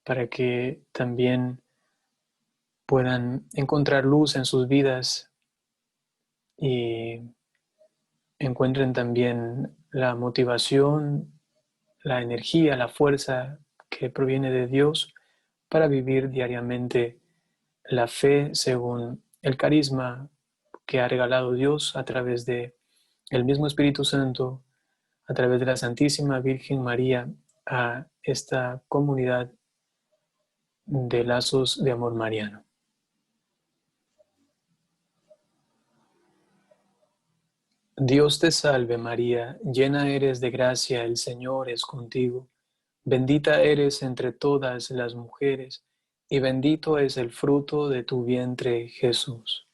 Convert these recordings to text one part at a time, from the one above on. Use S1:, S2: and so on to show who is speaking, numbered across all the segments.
S1: para que también puedan encontrar luz en sus vidas y encuentren también la motivación, la energía, la fuerza que proviene de Dios para vivir diariamente la fe según el carisma que ha regalado Dios a través de el mismo Espíritu Santo, a través de la Santísima Virgen María, a esta comunidad de lazos de amor mariano. Dios te salve María, llena eres de gracia, el Señor es contigo. Bendita eres entre todas las mujeres, y bendito es el fruto de tu vientre, Jesús.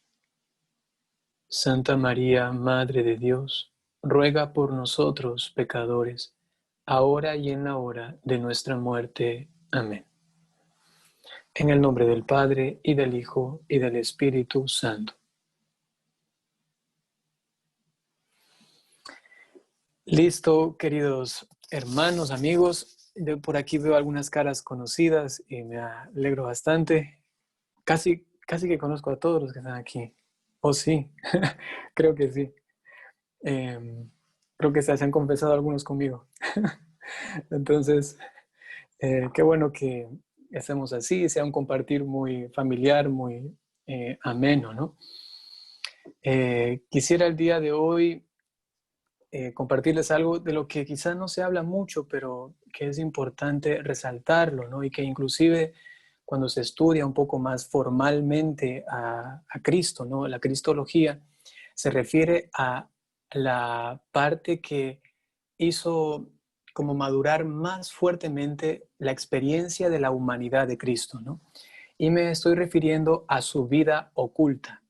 S1: Santa María, Madre de Dios, ruega por nosotros pecadores, ahora y en la hora de nuestra muerte. Amén. En el nombre del Padre, y del Hijo, y del Espíritu Santo. Listo, queridos hermanos, amigos. Yo por aquí veo algunas caras conocidas y me alegro bastante. Casi que conozco a todos los que están aquí. Oh, sí, creo que sí. Creo que se han confesado algunos conmigo. Entonces, qué bueno que estemos así, sea un compartir muy familiar, muy ameno, ¿no? Quisiera el día de hoy compartirles algo de lo que quizás no se habla mucho, pero que es importante resaltarlo, ¿no? Y que inclusive cuando se estudia un poco más formalmente a Cristo, ¿no? La cristología se refiere a la parte que hizo como madurar más fuertemente la experiencia de la humanidad de Cristo, ¿no? Y me estoy refiriendo a su vida oculta.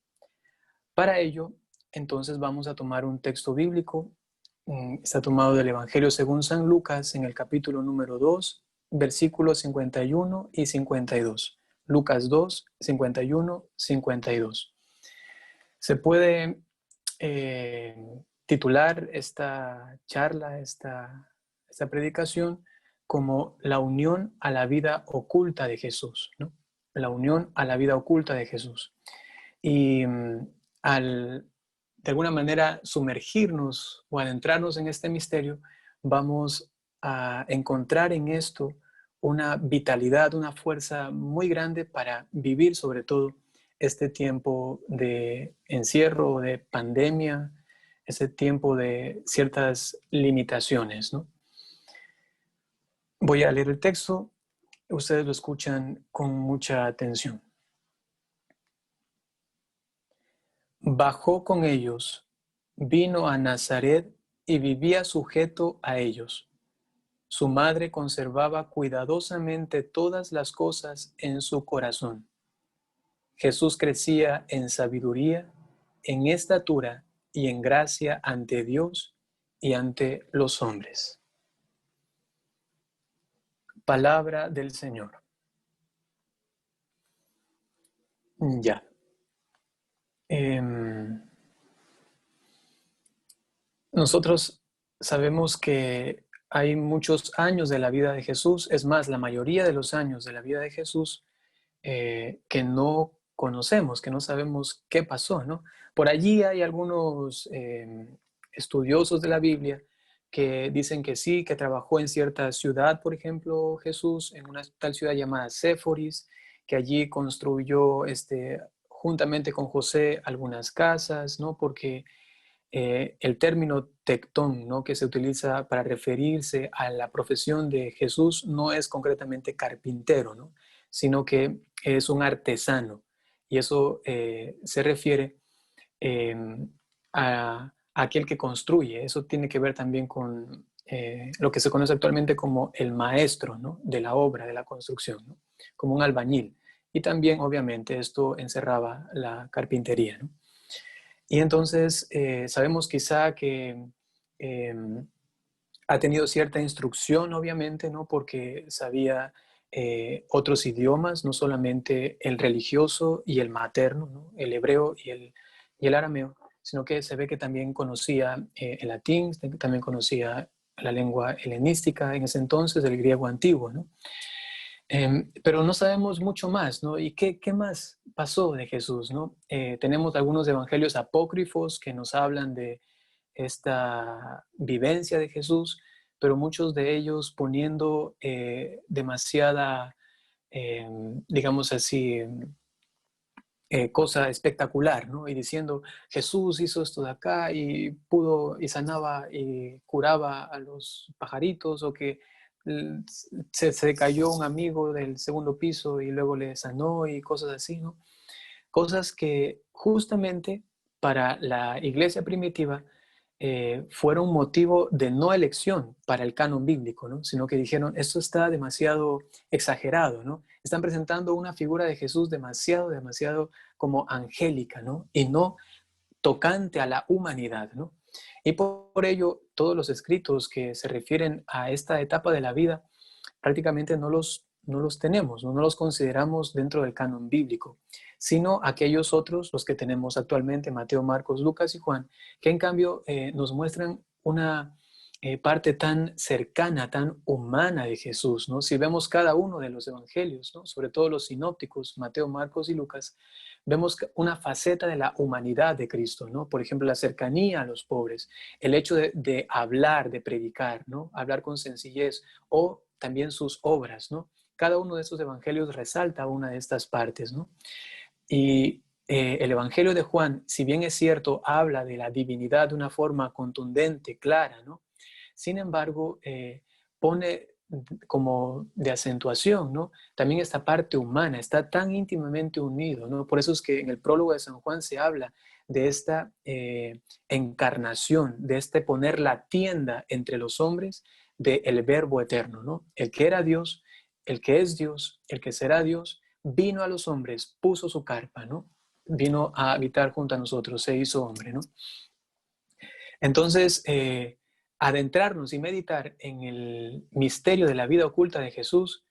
S1: Para ello, entonces vamos a tomar un texto bíblico. Está tomado del Evangelio según San Lucas en el capítulo número 2, versículos 51 y 52. Lucas 2, 51, 52. Se puede titular esta charla, esta predicación, como la unión a la vida oculta de Jesús, ¿no? La unión a la vida oculta de Jesús. Y al, de alguna manera, sumergirnos o adentrarnos en este misterio, vamos a encontrar en esto una vitalidad, una fuerza muy grande para vivir sobre todo este tiempo de encierro, de pandemia, ese tiempo de ciertas limitaciones, ¿no? Voy a leer el texto, ustedes lo escuchan con mucha atención. Bajó con ellos, vino a Nazaret y vivía sujeto a ellos. Su madre conservaba cuidadosamente todas las cosas en su corazón. Jesús crecía en sabiduría, en estatura y en gracia ante Dios y ante los hombres. Palabra del Señor. Ya. Nosotros sabemos que hay muchos años de la vida de Jesús, es más, la mayoría de los años de la vida de Jesús que no conocemos, que no sabemos qué pasó, ¿no? Por allí hay algunos estudiosos de la Biblia que dicen que sí, que trabajó en cierta ciudad, por ejemplo, Jesús, en una tal ciudad llamada Séforis, que allí construyó juntamente con José algunas casas, ¿no? Porque el término tectón, ¿no? Que se utiliza para referirse a la profesión de Jesús no es concretamente carpintero, ¿no? Sino que es un artesano. Y eso se refiere a aquel que construye. Eso tiene que ver también con lo que se conoce actualmente como el maestro, ¿no? De la obra, de la construcción, ¿no? Como un albañil. Y también, obviamente, esto encerraba la carpintería, ¿no? Y entonces sabemos quizá que ha tenido cierta instrucción, obviamente, ¿no? Porque sabía otros idiomas, no solamente el religioso y el materno, ¿no? El hebreo y el arameo, sino que se ve que también conocía el latín, también conocía la lengua helenística en ese entonces, el griego antiguo, ¿no? Pero no sabemos mucho más, ¿no? ¿Y qué más pasó de Jesús, ¿no? Tenemos algunos evangelios apócrifos que nos hablan de esta vivencia de Jesús, pero muchos de ellos poniendo demasiada, digamos así, cosa espectacular, ¿no? Y diciendo, Jesús hizo esto de acá y pudo y sanaba y curaba a los pajaritos, o que se cayó un amigo del segundo piso y luego le sanó y cosas así, ¿no? Cosas que justamente para la iglesia primitiva fueron motivo de no elección para el canon bíblico, ¿no? Sino que dijeron, esto está demasiado exagerado, ¿no? Están presentando una figura de Jesús demasiado como angélica, ¿no? Y no tocante a la humanidad, ¿no? Y por ello, todos los escritos que se refieren a esta etapa de la vida prácticamente no los tenemos, no los consideramos dentro del canon bíblico, sino aquellos otros, los que tenemos actualmente, Mateo, Marcos, Lucas y Juan, que en cambio nos muestran una parte tan cercana, tan humana de Jesús, ¿no? Si vemos cada uno de los evangelios, ¿no? Sobre todo los sinópticos, Mateo, Marcos y Lucas, vemos una faceta de la humanidad de Cristo, ¿no? Por ejemplo, la cercanía a los pobres, el hecho de hablar, de predicar, ¿no? Hablar con sencillez, o también sus obras, ¿no? Cada uno de estos evangelios resalta una de estas partes, ¿no? Y el evangelio de Juan, si bien es cierto, habla de la divinidad de una forma contundente, clara, ¿no? Sin embargo, pone como de acentuación, ¿no? También esta parte humana, está tan íntimamente unido, ¿no? Por eso es que en el prólogo de San Juan se habla de esta encarnación, de este poner la tienda entre los hombres del Verbo eterno, ¿no? El que era Dios, el que es Dios, el que será Dios, vino a los hombres, puso su carpa, ¿no? Vino a habitar junto a nosotros, se hizo hombre, ¿no? Entonces, adentrarnos y meditar en el misterio de la vida oculta de Jesús,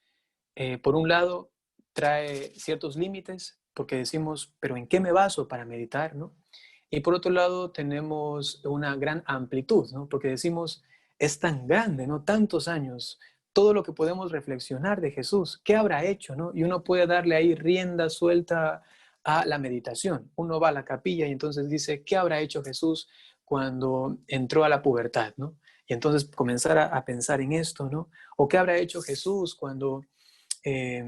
S1: por un lado, trae ciertos límites, porque decimos, pero ¿en qué me baso para meditar, no? Y por otro lado, tenemos una gran amplitud, ¿no? Porque decimos, es tan grande, ¿no? Tantos años, todo lo que podemos reflexionar de Jesús, ¿qué habrá hecho, no? Y uno puede darle ahí rienda suelta a la meditación. Uno va a la capilla y entonces dice, ¿qué habrá hecho Jesús cuando entró a la pubertad, no? Y entonces comenzar a pensar en esto, ¿no? O qué habrá hecho Jesús cuando eh,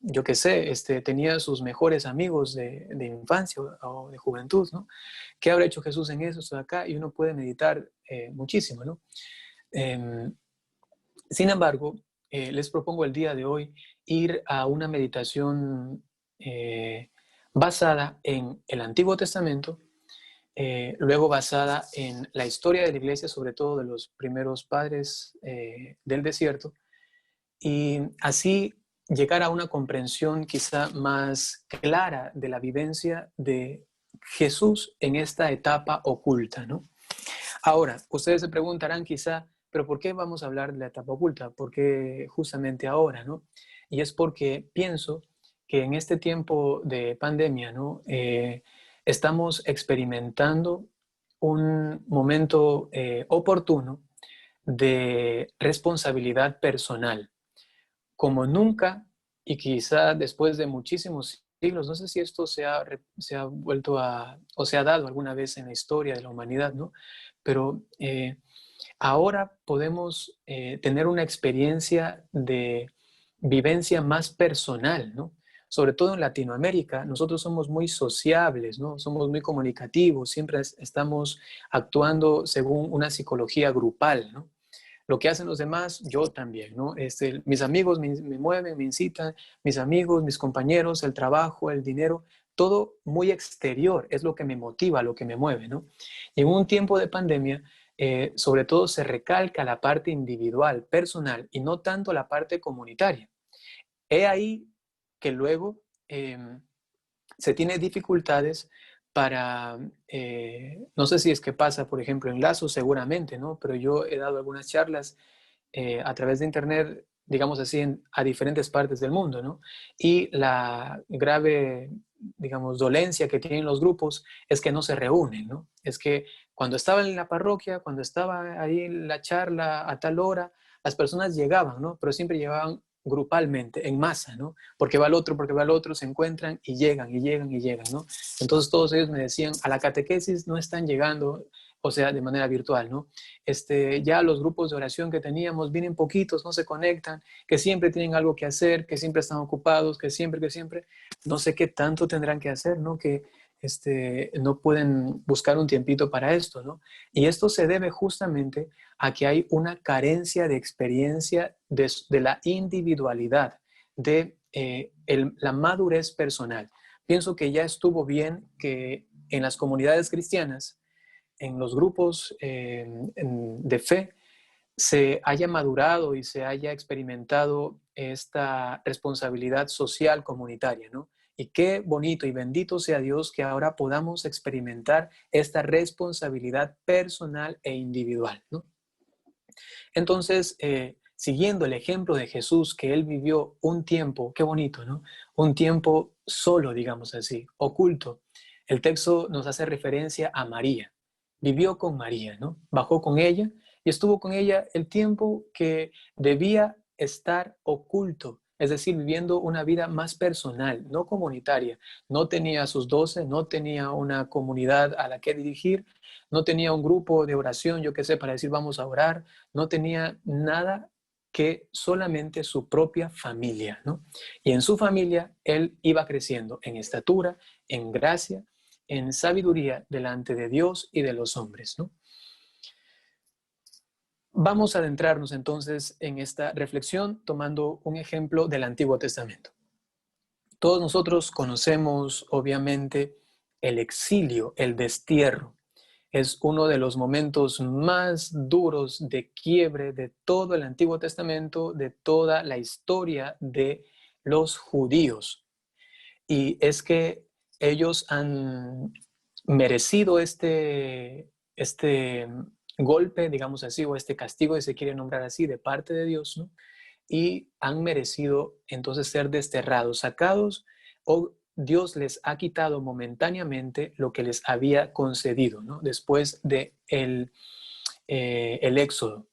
S1: yo qué sé, tenía sus mejores amigos de infancia o de juventud, ¿no? ¿Qué habrá hecho Jesús en eso, esto de acá? Y uno puede meditar muchísimo, ¿no? Eh, Sin embargo, les propongo el día de hoy ir a una meditación basada en el Antiguo Testamento, luego basada en la historia de la iglesia, sobre todo de los primeros padres del desierto, y así llegar a una comprensión quizá más clara de la vivencia de Jesús en esta etapa oculta, ¿no? Ahora, ustedes se preguntarán quizá, pero ¿por qué vamos a hablar de la etapa oculta? ¿Por qué justamente ahora, no? Y es porque pienso que en este tiempo de pandemia, ¿no? Estamos experimentando un momento oportuno de responsabilidad personal como nunca, y quizá después de muchísimos siglos, no sé si esto se ha vuelto a, o se ha dado alguna vez en la historia de la humanidad, ¿no? Pero ahora podemos tener una experiencia de vivencia más personal, ¿no? Sobre todo en Latinoamérica, nosotros somos muy sociables, ¿no? Somos muy comunicativos, siempre estamos actuando según una psicología grupal, ¿no? Lo que hacen los demás, yo también, ¿no? Mis amigos me mueven, me incitan, mis amigos, mis compañeros, el trabajo, el dinero, todo muy exterior es lo que me motiva, lo que me mueve, ¿no? Y en un tiempo de pandemia, sobre todo se recalca la parte individual, personal, y no tanto la parte comunitaria. He ahí que luego se tiene dificultades para, no sé si es que pasa, por ejemplo, en Lazo, seguramente, ¿no? Pero yo he dado algunas charlas a través de Internet, digamos así, a diferentes partes del mundo, ¿no? Y la grave, digamos, dolencia que tienen los grupos es que no se reúnen, ¿no? Es que cuando estaba en la parroquia, cuando estaba ahí en la charla a tal hora, las personas llegaban, ¿no? Pero siempre llegaban grupalmente, en masa, ¿no? Porque va el otro, se encuentran y llegan, y llegan, y llegan, ¿no? Entonces todos ellos me decían, a la catequesis no están llegando, o sea, de manera virtual, ¿no? Ya los grupos de oración que teníamos vienen poquitos, no se conectan, que siempre tienen algo que hacer, que siempre están ocupados, que siempre, no sé qué tanto tendrán que hacer, ¿no? Que no pueden buscar un tiempito para esto, ¿no? Y esto se debe justamente a que hay una carencia de experiencia de la individualidad, de la madurez personal. Pienso que ya estuvo bien que en las comunidades cristianas, en los grupos de fe, se haya madurado y se haya experimentado esta responsabilidad social comunitaria, ¿no? Y qué bonito y bendito sea Dios que ahora podamos experimentar esta responsabilidad personal e individual, ¿no? Entonces, siguiendo el ejemplo de Jesús, que él vivió un tiempo, qué bonito, ¿no? Un tiempo solo, digamos así, oculto. El texto nos hace referencia a María. Vivió con María, ¿no? Bajó con ella y estuvo con ella el tiempo que debía estar oculto, es decir, viviendo una vida más personal, no comunitaria. No tenía sus 12, no tenía una comunidad a la que dirigir, no tenía un grupo de oración, yo qué sé, para decir vamos a orar, no tenía nada que solamente su propia familia, ¿no? Y en su familia él iba creciendo en estatura, en gracia, en sabiduría delante de Dios y de los hombres, ¿no? Vamos a adentrarnos entonces en esta reflexión tomando un ejemplo del Antiguo Testamento. Todos nosotros conocemos, obviamente, el exilio, el destierro. Es uno de los momentos más duros de quiebre de todo el Antiguo Testamento, de toda la historia de los judíos. Y es que ellos han merecido este golpe, digamos así, o este castigo, si se quiere nombrar así, de parte de Dios, ¿no? Y han merecido entonces ser desterrados, sacados, o Dios les ha quitado momentáneamente lo que les había concedido, ¿no? Después de el éxodo.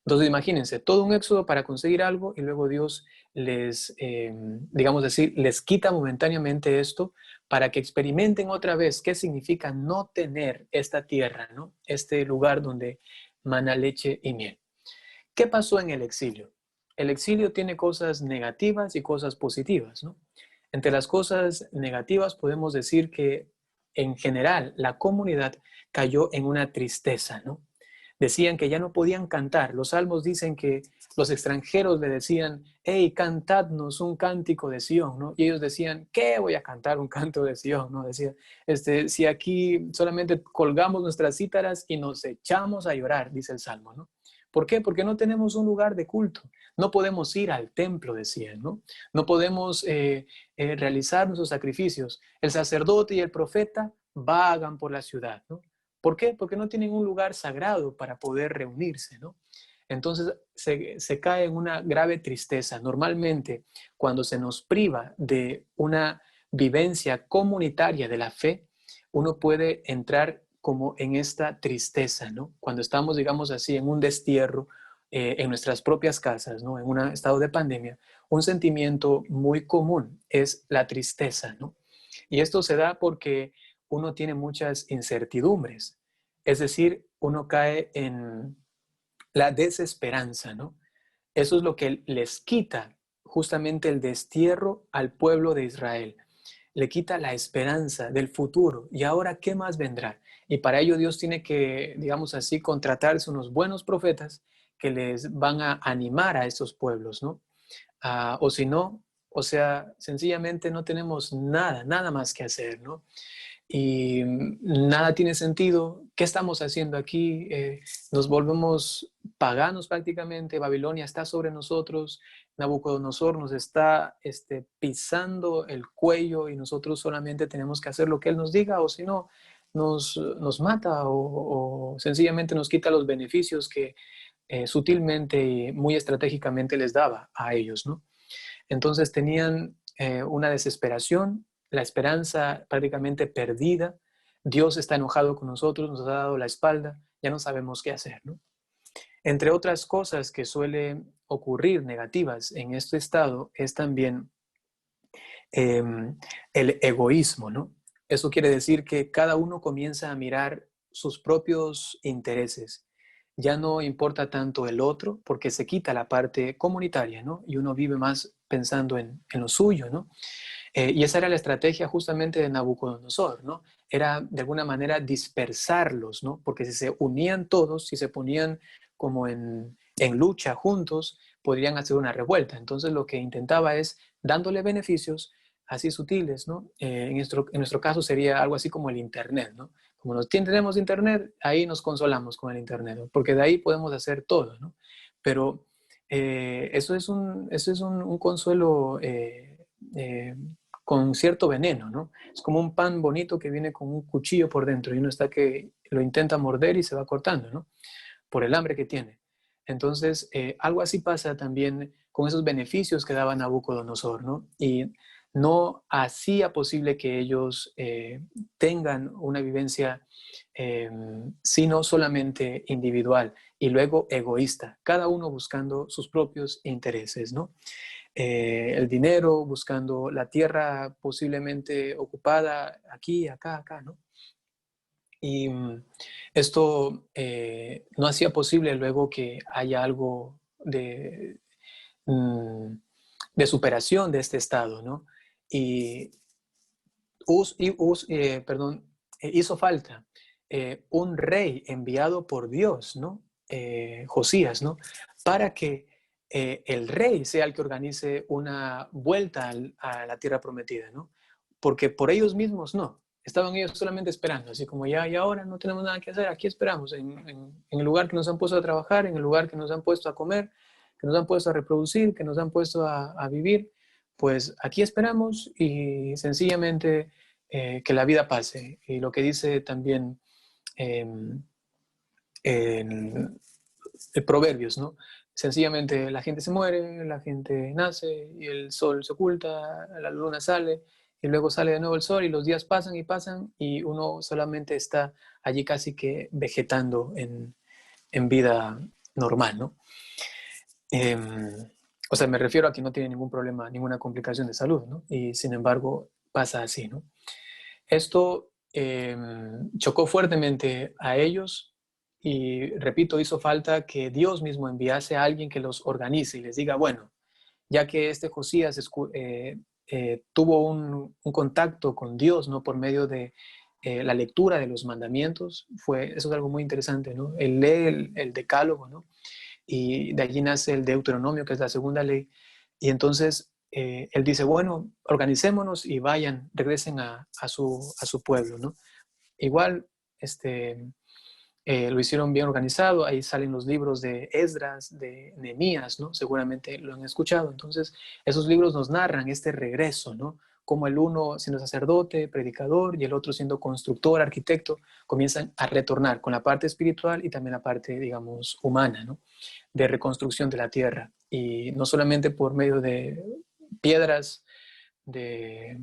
S1: Entonces imagínense, todo un éxodo para conseguir algo y luego Dios les, digamos decir, les quita momentáneamente esto para que experimenten otra vez qué significa no tener esta tierra, ¿no? Este lugar donde mana leche y miel. ¿Qué pasó en el exilio? El exilio tiene cosas negativas y cosas positivas, ¿no? Entre las cosas negativas podemos decir que en general la comunidad cayó en una tristeza, ¿no? Decían que ya no podían cantar. Los salmos dicen que los extranjeros le decían, hey, cantadnos un cántico de Sión, ¿no? Y ellos decían, ¿qué voy a cantar un canto de Sión? ¿No? Decían, si aquí solamente colgamos nuestras cítaras y nos echamos a llorar, dice el salmo, ¿no? ¿Por qué? Porque no tenemos un lugar de culto. No podemos ir al templo, decían, ¿no? No podemos realizar nuestros sacrificios. El sacerdote y el profeta vagan por la ciudad, ¿no? ¿Por qué? Porque no tienen un lugar sagrado para poder reunirse, ¿no? Entonces se cae en una grave tristeza. Normalmente, cuando se nos priva de una vivencia comunitaria de la fe, uno puede entrar como en esta tristeza, ¿no? Cuando estamos, digamos así, en un destierro, en nuestras propias casas, ¿no? En un estado de pandemia, un sentimiento muy común es la tristeza, ¿no? Y esto se da porque uno tiene muchas incertidumbres, es decir, uno cae en la desesperanza, ¿no? Eso es lo que les quita justamente el destierro al pueblo de Israel. Le quita la esperanza del futuro. ¿Y ahora qué más vendrá? Y para ello Dios tiene que, digamos así, contratarse unos buenos profetas que les van a animar a estos pueblos, ¿no? O si no, o sea, sencillamente no tenemos nada más que hacer, ¿no? Y nada tiene sentido. ¿Qué estamos haciendo aquí? Nos volvemos paganos prácticamente. Babilonia está sobre nosotros. Nabucodonosor nos está pisando el cuello y nosotros solamente tenemos que hacer lo que él nos diga, o si no, nos mata o sencillamente nos quita los beneficios que sutilmente y muy estratégicamente les daba a ellos, ¿no? Entonces tenían una desesperación, la esperanza prácticamente perdida. Dios está enojado con nosotros, nos ha dado la espalda, ya no sabemos qué hacer, ¿no? Entre otras cosas que suele ocurrir negativas en este estado es también eh, el egoísmo, ¿no? Eso quiere decir que cada uno comienza a mirar sus propios intereses. Ya no importa tanto el otro porque se quita la parte comunitaria, ¿no? Y uno vive más pensando en lo suyo, ¿no? Y esa era la estrategia justamente de Nabucodonosor, ¿no? Era de alguna manera dispersarlos, ¿no? Porque si se unían todos, si se ponían como en lucha juntos, podrían hacer una revuelta. Entonces lo que intentaba es dándole beneficios así sutiles, ¿no? En nuestro caso sería algo así como el Internet, ¿no? Como nos tenemos Internet, ahí nos consolamos con el Internet, ¿no? Porque de ahí podemos hacer todo, ¿no? Pero eso es un consuelo eh, con cierto veneno, ¿no? Es como un pan bonito que viene con un cuchillo por dentro y uno está que lo intenta morder y se va cortando, ¿no? Por el hambre que tiene. Entonces, algo así pasa también con esos beneficios que daba Nabucodonosor, ¿no? Y no hacía posible que ellos tengan una vivencia sino solamente individual y luego egoísta, cada uno buscando sus propios intereses, ¿no? El dinero, buscando la tierra posiblemente ocupada aquí, acá, acá, ¿no? Y esto no hacía posible luego que haya algo mm, de superación de este estado, ¿no? Y, perdón, hizo falta un rey enviado por Dios, ¿no? Josías, ¿no? Para que el rey sea el que organice una vuelta a la tierra prometida, ¿no? Porque por ellos mismos no. Estaban ellos solamente esperando, así como ya y ahora no tenemos nada que hacer, aquí esperamos, en el lugar que nos han puesto a trabajar, en el lugar que nos han puesto a comer, que nos han puesto a reproducir, que nos han puesto a vivir, pues aquí esperamos y sencillamente que la vida pase. Y lo que dice también eh, en Proverbios, ¿no? Sencillamente la gente se muere, la gente nace y el sol se oculta, la luna sale y luego sale de nuevo el sol y los días pasan y uno solamente está allí casi que vegetando en vida normal, ¿no? Eh, o sea, me refiero a que no tiene ningún problema, ninguna complicación de salud, ¿no? Y sin embargo pasa así, ¿no? Esto chocó fuertemente a ellos y, repito, hizo falta que Dios mismo enviase a alguien que los organice y les diga, bueno, ya que este Josías tuvo un contacto con Dios, ¿no? Por medio de la lectura de los mandamientos, eso es algo muy interesante, ¿no? Él lee el decálogo, ¿no? Y de allí nace el Deuteronomio, que es la segunda ley. Y entonces él dice, bueno, organicémonos y vayan, regresen a su pueblo, ¿no? Igual, lo hicieron bien organizado, ahí salen los libros de Esdras, de Nehemías, ¿no? Seguramente lo han escuchado. Entonces, esos libros nos narran este regreso, ¿no? Como el uno siendo sacerdote, predicador, y el otro siendo constructor, arquitecto, comienzan a retornar con la parte espiritual y también la parte, digamos, humana, ¿no? De reconstrucción de la tierra. Y no solamente por medio de piedras, de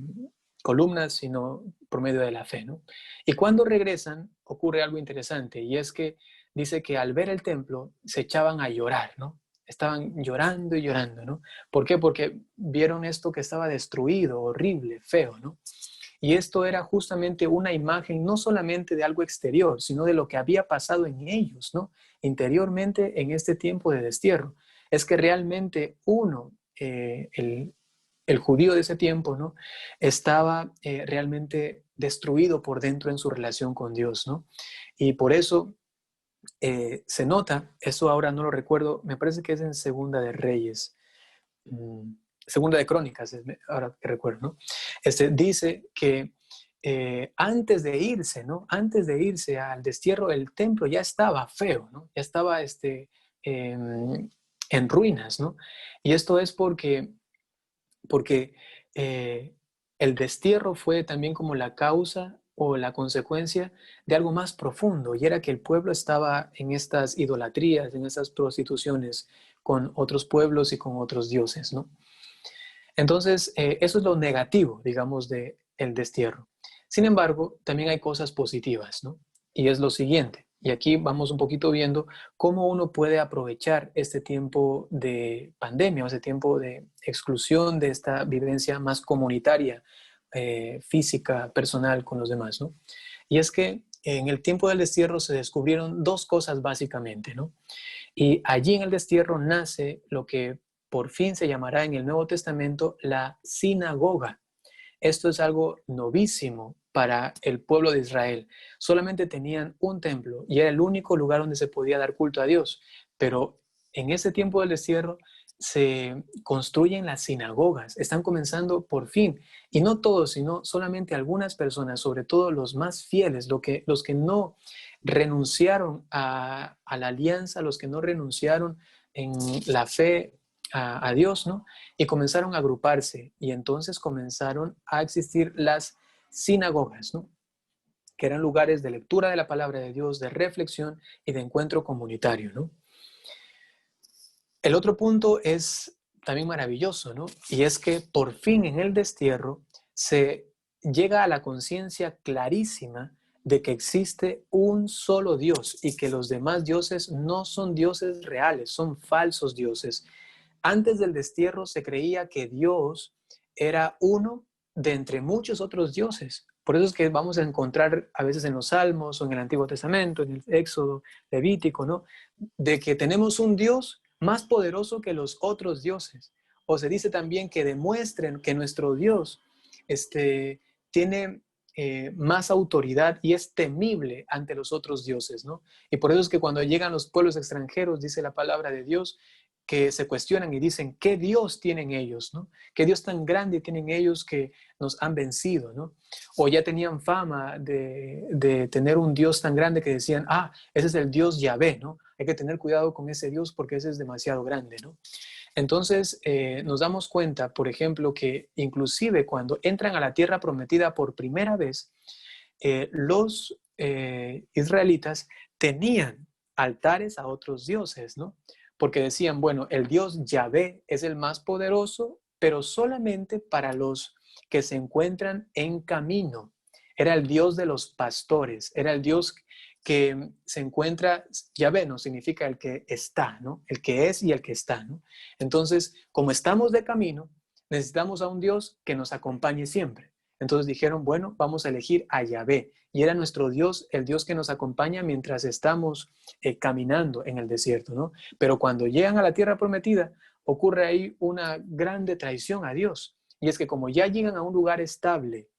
S1: columnas, sino por medio de la fe, ¿no? Y cuando regresan, ocurre algo interesante, y es que dice que al ver el templo se echaban a llorar, ¿no? Estaban llorando y llorando, ¿no? ¿Por qué? Porque vieron esto que estaba destruido, horrible, feo, ¿no? Y esto era justamente una imagen no solamente de algo exterior, sino de lo que había pasado en ellos, ¿no? Interiormente en este tiempo de destierro. Es que realmente uno, el judío de ese tiempo, ¿no? Estaba realmente destruido por dentro en su relación con Dios, ¿no? Y por eso se nota, eso ahora no lo recuerdo, me parece que es en Segunda de Reyes, Segunda de Crónicas, ahora que recuerdo, ¿no? Dice que antes de irse, ¿no? Antes de irse al destierro, el templo ya estaba feo, ¿no? Ya estaba en ruinas, ¿no? Y esto es porque el destierro fue también como la causa o la consecuencia de algo más profundo, y era que el pueblo estaba en estas idolatrías, en estas prostituciones con otros pueblos y con otros dioses, ¿no? Entonces, eso es lo negativo, digamos, del destierro. Sin embargo, también hay cosas positivas, ¿no? Y es lo siguiente, Y aquí vamos un poquito viendo cómo uno puede aprovechar este tiempo de pandemia o este tiempo de exclusión de esta vivencia más comunitaria, física, personal con los demás, ¿no? Y es que en el tiempo del destierro se descubrieron dos cosas básicamente, ¿no? Y allí en el destierro nace lo que por fin se llamará en el Nuevo Testamento la sinagoga. Esto es algo novísimo para el pueblo de Israel. Solamente tenían un templo y era el único lugar donde se podía dar culto a Dios. Pero en ese tiempo del destierro se construyen las sinagogas. Están comenzando por fin. Y no todos, sino solamente algunas personas, sobre todo los más fieles, los que no renunciaron a la alianza, los que no renunciaron en la fe a Dios, ¿no? Y comenzaron a agruparse y entonces comenzaron a existir las sinagogas, ¿no? Que eran lugares de lectura de la palabra de Dios, de reflexión y de encuentro comunitario, ¿no? El otro punto es también maravilloso, ¿no? Y es que por fin en el destierro se llega a la conciencia clarísima de que existe un solo Dios y que los demás dioses no son dioses reales, son falsos dioses. Antes del destierro se creía que Dios era uno de entre muchos otros dioses. Por eso es que vamos a encontrar a veces en los Salmos o en el Antiguo Testamento, en el Éxodo, Levítico, ¿no? De que tenemos un Dios más poderoso que los otros dioses. O se dice también que demuestren que nuestro Dios tiene más autoridad y es temible ante los otros dioses, ¿no? Y por eso es que cuando llegan los pueblos extranjeros, dice la palabra de Dios, que se cuestionan y dicen, ¿qué Dios tienen ellos, no? ¿Qué Dios tan grande tienen ellos que nos han vencido, no? O ya tenían fama de tener un Dios tan grande que decían, ese es el Dios Yahvé, ¿no? Hay que tener cuidado con ese Dios porque ese es demasiado grande, ¿no? Entonces, nos damos cuenta, por ejemplo, que inclusive cuando entran a la tierra prometida por primera vez, los israelitas tenían altares a otros dioses, ¿no? Porque decían, bueno, el Dios Yahvé es el más poderoso, pero solamente para los que se encuentran en camino. Era el Dios de los pastores, era el Dios que se encuentra, Yahvé no significa el que está, ¿no? El que es y el que está, ¿no? Entonces, como estamos de camino, necesitamos a un Dios que nos acompañe siempre. Entonces dijeron, bueno, vamos a elegir a Yahvé. Y era nuestro Dios, el Dios que nos acompaña mientras estamos caminando en el desierto, ¿no? Pero cuando llegan a la tierra prometida, ocurre ahí una grande traición a Dios. Y es que como ya llegan a un lugar estable,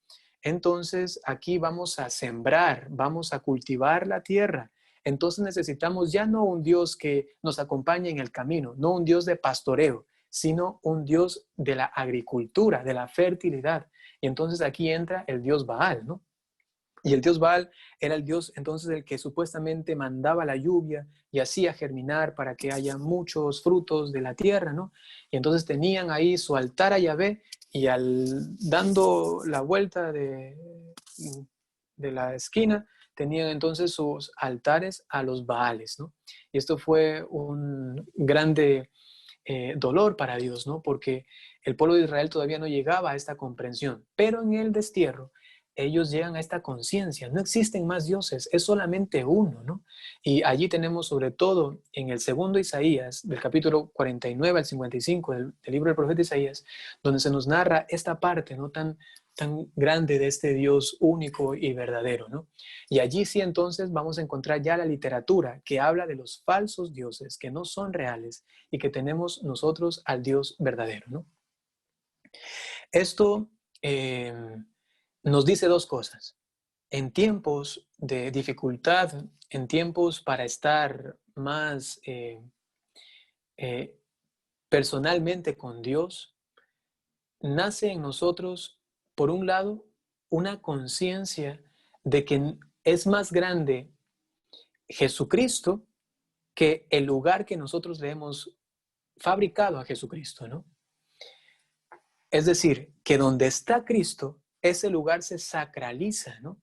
S1: entonces aquí vamos a sembrar, vamos a cultivar la tierra. Entonces necesitamos ya no un Dios que nos acompañe en el camino, no un Dios de pastoreo, sino un Dios de la agricultura, de la fertilidad. Y entonces aquí entra el Dios Baal, ¿no? Y el Dios Baal era el Dios entonces el que supuestamente mandaba la lluvia y hacía germinar para que haya muchos frutos de la tierra, ¿no? Y entonces tenían ahí su altar a Yahvé y dando la vuelta de la esquina, tenían entonces sus altares a los Baales, ¿no? Y esto fue un grande dolor para Dios, ¿no? Porque el pueblo de Israel todavía no llegaba a esta comprensión, pero en el destierro ellos llegan a esta conciencia, no existen más dioses, es solamente uno, ¿no? Y allí tenemos sobre todo en el segundo Isaías, del capítulo 49 al 55 del libro del profeta Isaías, donde se nos narra esta parte, ¿no? Tan grande de este Dios único y verdadero, ¿no? Y allí sí entonces vamos a encontrar ya la literatura que habla de los falsos dioses que no son reales y que tenemos nosotros al Dios verdadero, ¿no? Esto nos dice dos cosas. En tiempos de dificultad, en tiempos para estar más personalmente con Dios, nace en nosotros, por un lado, una conciencia de que es más grande Jesucristo que el lugar que nosotros le hemos fabricado a Jesucristo, ¿no? Es decir, que donde está Cristo, ese lugar se sacraliza, ¿no?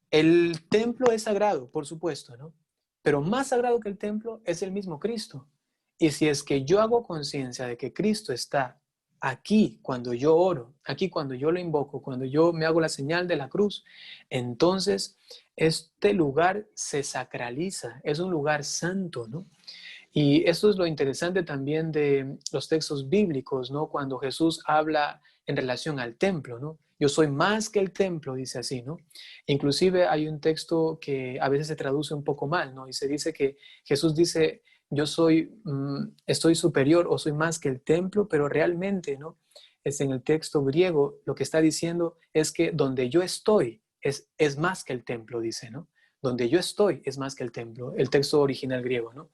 S1: El templo es sagrado, por supuesto, ¿no? Pero más sagrado que el templo es el mismo Cristo. Y si es que yo hago conciencia de que Cristo está aquí cuando yo oro, aquí cuando yo lo invoco, cuando yo me hago la señal de la cruz, entonces este lugar se sacraliza, es un lugar santo, ¿no? Y esto es lo interesante también de los textos bíblicos, ¿no? Cuando Jesús habla en relación al templo, ¿no? Yo soy más que el templo, dice así, ¿no? Inclusive hay un texto que a veces se traduce un poco mal, ¿no? Y se dice que Jesús dice, yo soy, estoy superior o soy más que el templo, pero realmente, ¿no? Es en el texto griego, lo que está diciendo es que donde yo estoy es más que el templo, dice, ¿no? Donde yo estoy es más que el templo, el texto original griego, ¿no?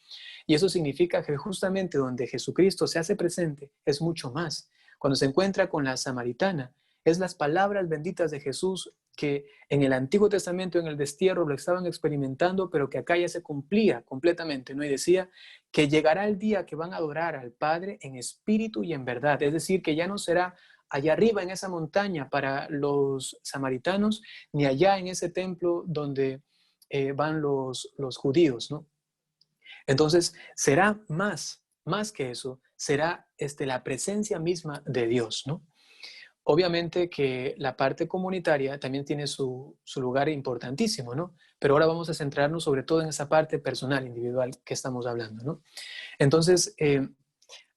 S1: Y eso significa que justamente donde Jesucristo se hace presente es mucho más. Cuando se encuentra con la samaritana, es las palabras benditas de Jesús que en el Antiguo Testamento, en el destierro, lo estaban experimentando, pero que acá ya se cumplía completamente, ¿no? Y decía que llegará el día que van a adorar al Padre en espíritu y en verdad. Es decir, que ya no será allá arriba en esa montaña para los samaritanos, ni allá en ese templo donde van los judíos, ¿no? Entonces, será más que eso, será la presencia misma de Dios, ¿no? Obviamente que la parte comunitaria también tiene su lugar importantísimo, ¿no? Pero ahora vamos a centrarnos sobre todo en esa parte personal, individual que estamos hablando, ¿no? Entonces,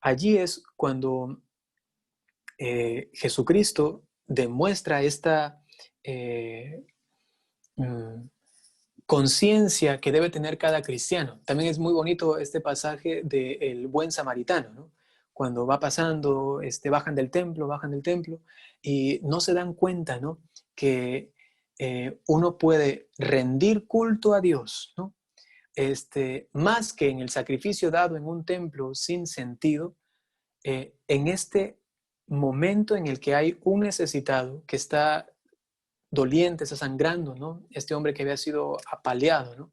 S1: allí es cuando Jesucristo demuestra esta eh, mm, conciencia que debe tener cada cristiano. También es muy bonito este pasaje del buen samaritano, ¿no? Cuando va pasando, bajan del templo y no se dan cuenta, ¿no? Que uno puede rendir culto a Dios, ¿no? Más que en el sacrificio dado en un templo sin sentido, en este momento en el que hay un necesitado que está doliente, está sangrando, ¿no? Este hombre que había sido apaleado, ¿no?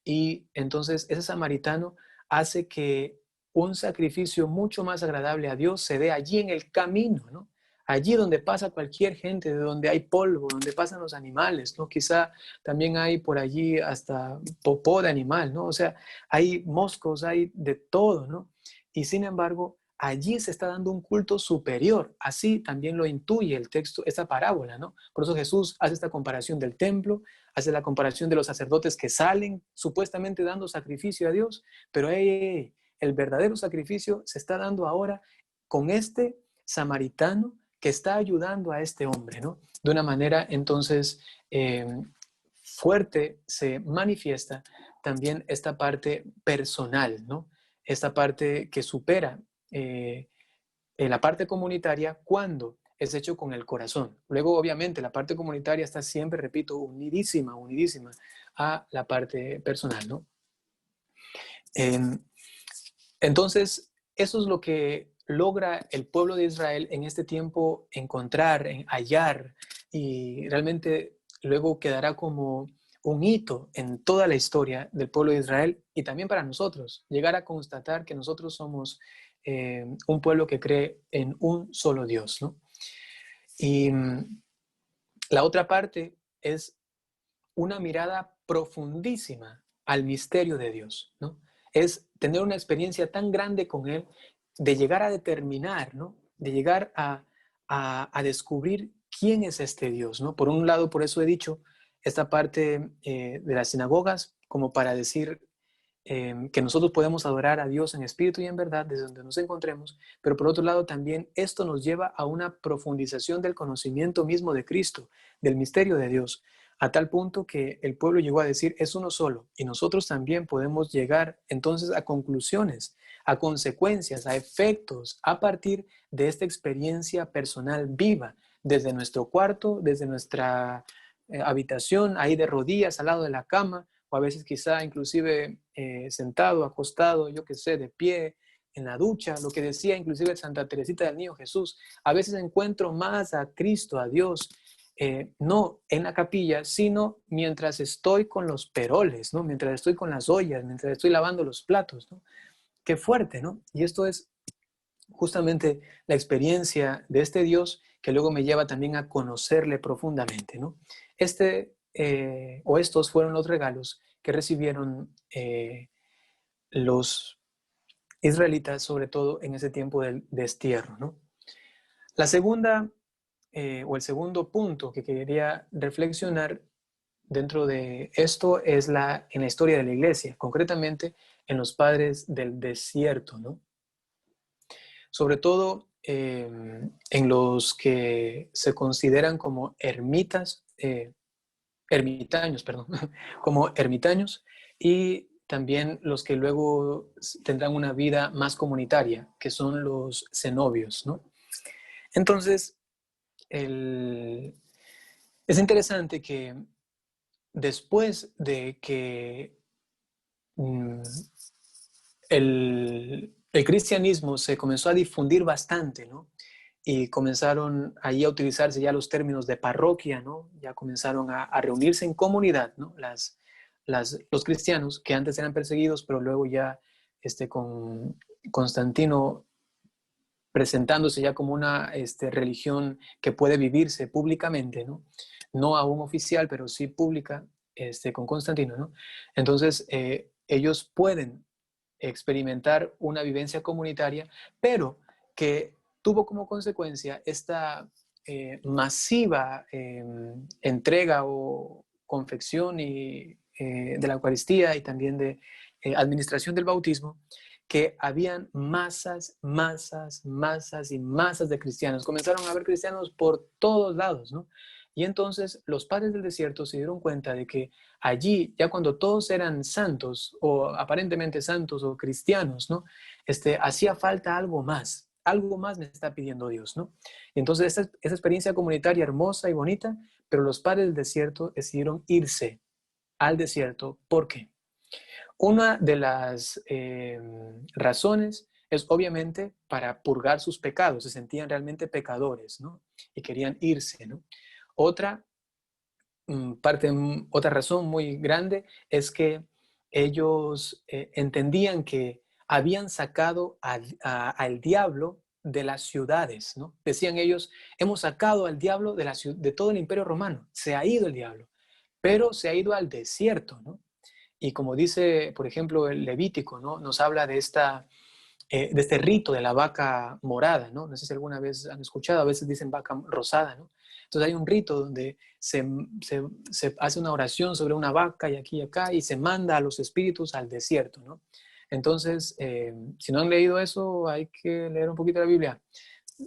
S1: Y entonces ese samaritano hace que un sacrificio mucho más agradable a Dios se dé allí en el camino, ¿no? Allí donde pasa cualquier gente, de donde hay polvo, donde pasan los animales, ¿no? Quizá también hay por allí hasta popó de animal, ¿no? O sea, hay moscos, hay de todo, ¿no? Y sin embargo, allí se está dando un culto superior. Así también lo intuye el texto, esa parábola, ¿no? Por eso Jesús hace esta comparación del templo, hace la comparación de los sacerdotes que salen supuestamente dando sacrificio a Dios, pero el verdadero sacrificio se está dando ahora con este samaritano que está ayudando a este hombre, ¿no? De una manera entonces fuerte se manifiesta también esta parte personal, ¿no? Esta parte que supera eh, la parte comunitaria cuando es hecho con el corazón. Luego, obviamente, la parte comunitaria está siempre, repito, unidísima a la parte personal, ¿no? Eh, entonces, eso es lo que logra el pueblo de Israel en este tiempo encontrar, hallar, y realmente luego quedará como un hito en toda la historia del pueblo de Israel y también para nosotros, llegar a constatar que nosotros somos un pueblo que cree en un solo Dios, ¿no? Y la otra parte es una mirada profundísima al misterio de Dios, ¿no? Es tener una experiencia tan grande con Él, de llegar a determinar, ¿no? De llegar a descubrir quién es este Dios, ¿no? Por un lado, por eso he dicho esta parte de las sinagogas, como para decir que nosotros podemos adorar a Dios en espíritu y en verdad desde donde nos encontremos, pero por otro lado también esto nos lleva a una profundización del conocimiento mismo de Cristo, del misterio de Dios, a tal punto que el pueblo llegó a decir es uno solo y nosotros también podemos llegar entonces a conclusiones, a consecuencias, a efectos a partir de esta experiencia personal viva, desde nuestro cuarto, desde nuestra habitación, ahí de rodillas al lado de la cama, o a veces quizá inclusive sentado, acostado, yo qué sé, de pie, en la ducha, lo que decía inclusive Santa Teresita del Niño Jesús. A veces encuentro más a Cristo, a Dios, no en la capilla, sino mientras estoy con los peroles, ¿no? Mientras estoy con las ollas, mientras estoy lavando los platos, ¿no? Qué fuerte, ¿no? Y esto es justamente la experiencia de este Dios que luego me lleva también a conocerle profundamente, ¿no? Estos fueron los regalos que recibieron los israelitas, sobre todo en ese tiempo del destierro, ¿no? La segunda, o el segundo punto que quería reflexionar dentro de esto es en la historia de la iglesia, concretamente en los padres del desierto, ¿no? Sobre todo en los que se consideran como ermitaños, perdón, como ermitaños, y también los que luego tendrán una vida más comunitaria, que son los cenobios, ¿no? Entonces, es interesante que después de que mm, el cristianismo se comenzó a difundir bastante, ¿no? Y comenzaron ahí a utilizarse ya los términos de parroquia, ¿no? Ya comenzaron a reunirse en comunidad, ¿no? Los cristianos que antes eran perseguidos, pero luego ya con Constantino presentándose ya como una religión que puede vivirse públicamente, ¿no? No aún oficial, pero sí pública, con Constantino, ¿no? Entonces, ellos pueden experimentar una vivencia comunitaria, pero que tuvo como consecuencia esta masiva entrega o confección de la Eucaristía y también de administración del bautismo, que habían masas y masas de cristianos. Comenzaron a haber cristianos por todos lados, ¿no? Y entonces los padres del desierto se dieron cuenta de que allí, ya cuando todos eran santos o aparentemente santos o cristianos, ¿no? Hacía falta algo más me está pidiendo Dios, ¿no? Entonces esa experiencia comunitaria hermosa y bonita, pero los padres del desierto decidieron irse al desierto. ¿Por qué? Una de las razones es obviamente para purgar sus pecados, se sentían realmente pecadores, ¿no? Y querían irse, ¿no? Otra otra razón muy grande es que ellos entendían que habían sacado al diablo de las ciudades, ¿no? Decían ellos, hemos sacado al diablo de todo el imperio romano, se ha ido el diablo, pero se ha ido al desierto, ¿no? Y como dice, por ejemplo, el Levítico, ¿no? Nos habla de este rito de la vaca morada, ¿no? No sé si alguna vez han escuchado, a veces dicen vaca rosada, ¿no? Entonces hay un rito donde se hace una oración sobre una vaca y aquí y acá y se manda a los espíritus al desierto, ¿no? Entonces, si no han leído eso, hay que leer un poquito la Biblia,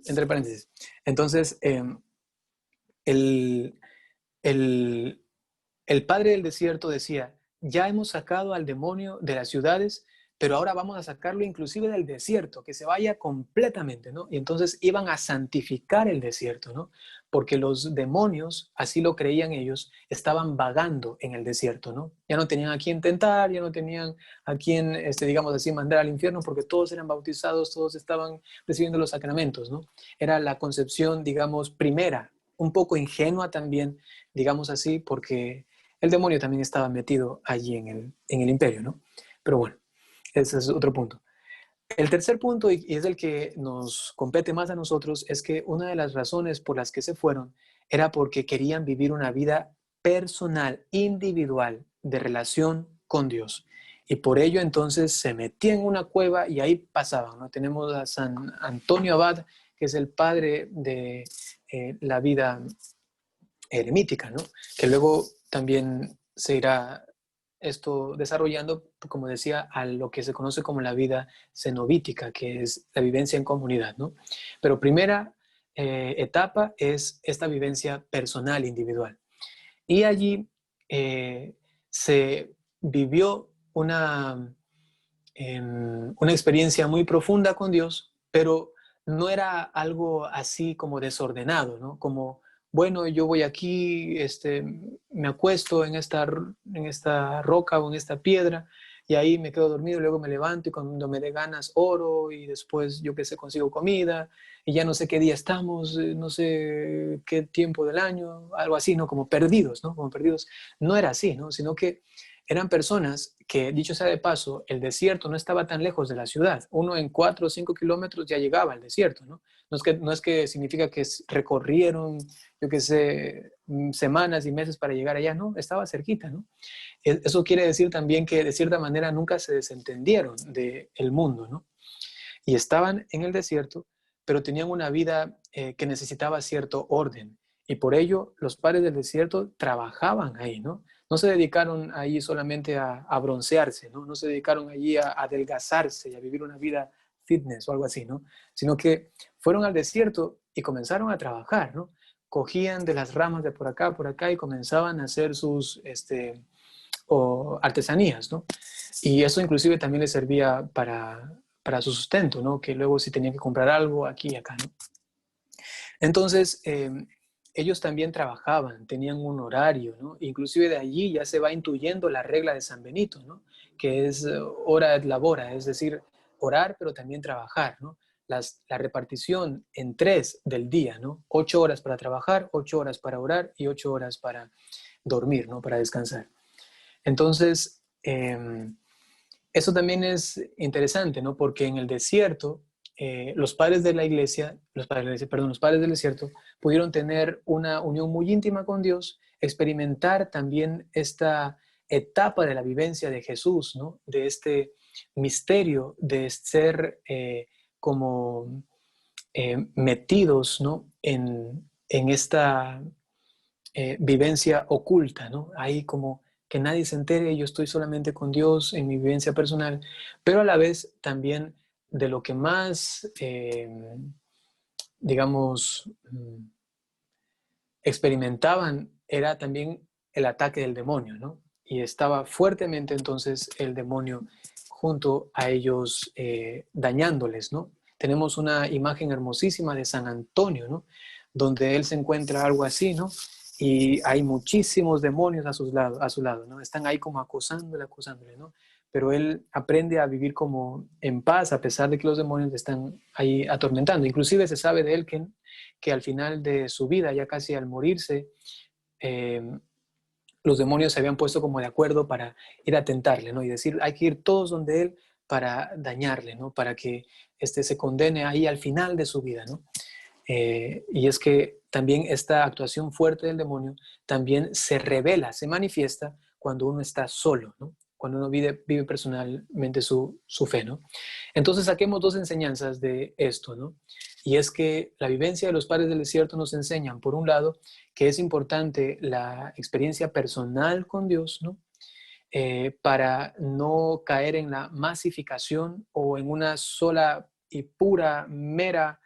S1: entre paréntesis. Entonces, el, el, el padre del desierto decía, ya hemos sacado al demonio de las ciudades, pero ahora vamos a sacarlo inclusive del desierto, que se vaya completamente, ¿no? Y entonces iban a santificar el desierto, ¿no? Porque los demonios, así lo creían ellos, estaban vagando en el desierto, ¿no? Ya no tenían a quién tentar, ya no tenían a quién, digamos así, mandar al infierno, porque todos eran bautizados, todos estaban recibiendo los sacramentos, ¿no? Era la concepción, digamos, primera, un poco ingenua también, digamos así, porque el demonio también estaba metido allí en el imperio, ¿no? Pero bueno, ese es otro punto. El tercer punto, y es el que nos compete más a nosotros, es que una de las razones por las que se fueron era porque querían vivir una vida personal, individual, de relación con Dios. Y por ello entonces se metían en una cueva y ahí pasaban, ¿no? Tenemos a San Antonio Abad, que es el padre de la vida eremítica, ¿no? Que luego también se irá esto desarrollando, como decía, a lo que se conoce como la vida cenobítica, que es la vivencia en comunidad, ¿no? Pero primera etapa es esta vivencia personal, individual. Y allí se vivió una experiencia muy profunda con Dios, pero no era algo así como desordenado, ¿no? Como, bueno, yo voy aquí, me acuesto en esta roca o en esta piedra y ahí me quedo dormido, luego me levanto y cuando me dé ganas oro y después yo qué sé, consigo comida y ya no sé qué día estamos, no sé qué tiempo del año, algo así, ¿no? Como perdidos, ¿no? Como perdidos. No era así, ¿no? Sino que eran personas que, dicho sea de paso, el desierto no estaba tan lejos de la ciudad. Uno en 4 o 5 kilómetros ya llegaba al desierto, ¿no? No es que significa que recorrieron, yo qué sé, semanas y meses para llegar allá, no, estaba cerquita, ¿no? Eso quiere decir también que de cierta manera nunca se desentendieron del mundo, ¿no? Y estaban en el desierto, pero tenían una vida que necesitaba cierto orden. Y por ello los padres del desierto trabajaban ahí, ¿no? No se dedicaron allí solamente a broncearse, ¿no? No se dedicaron allí a adelgazarse y a vivir una vida fitness o algo así, ¿no? Sino que fueron al desierto y comenzaron a trabajar, ¿no? Cogían de las ramas de por acá y comenzaban a hacer sus o artesanías, ¿no? Y eso inclusive también les servía para su sustento, ¿no? Que luego si tenían que comprar algo aquí y acá, ¿no? Entonces, ellos también trabajaban, tenían un horario, ¿no? Inclusive de allí ya se va intuyendo la regla de San Benito, ¿no? Que es hora et labora, es decir, orar pero también trabajar, ¿no? La repartición en 3 del día, ¿no? 8 horas para trabajar, 8 horas para orar y 8 horas para dormir, ¿no? Para descansar. Entonces, eso también es interesante, ¿no? Porque en el desierto, los padres de la iglesia, los padres del desierto, pudieron tener una unión muy íntima con Dios, experimentar también esta etapa de la vivencia de Jesús, ¿no? De este misterio de ser como metidos, ¿no? En esta vivencia oculta, ¿no? Ahí como que nadie se entere, yo estoy solamente con Dios en mi vivencia personal, pero a la vez también de lo que más, digamos, experimentaban era también el ataque del demonio, ¿no? Y estaba fuertemente entonces el demonio junto a ellos dañándoles, ¿no? Tenemos una imagen hermosísima de San Antonio, ¿no? Donde él se encuentra algo así, ¿no? Y hay muchísimos demonios a su lado, ¿no? Están ahí como acosándole, ¿no? Pero él aprende a vivir como en paz a pesar de que los demonios le están ahí atormentando. Inclusive se sabe de él que al final de su vida, ya casi al morirse, eh, los demonios se habían puesto como de acuerdo para ir a tentarle, ¿no? Y decir, hay que ir todos donde él para dañarle, ¿no? Para que se condene ahí al final de su vida, ¿no? Y es que también esta actuación fuerte del demonio también se revela, se manifiesta cuando uno está solo, ¿no? Cuando uno vive personalmente su fe, ¿no? Entonces saquemos dos enseñanzas de esto, ¿no? Y es que la vivencia de los padres del desierto nos enseñan, por un lado, que es importante la experiencia personal con Dios, ¿no? Para no caer en la masificación o en una sola y pura, mera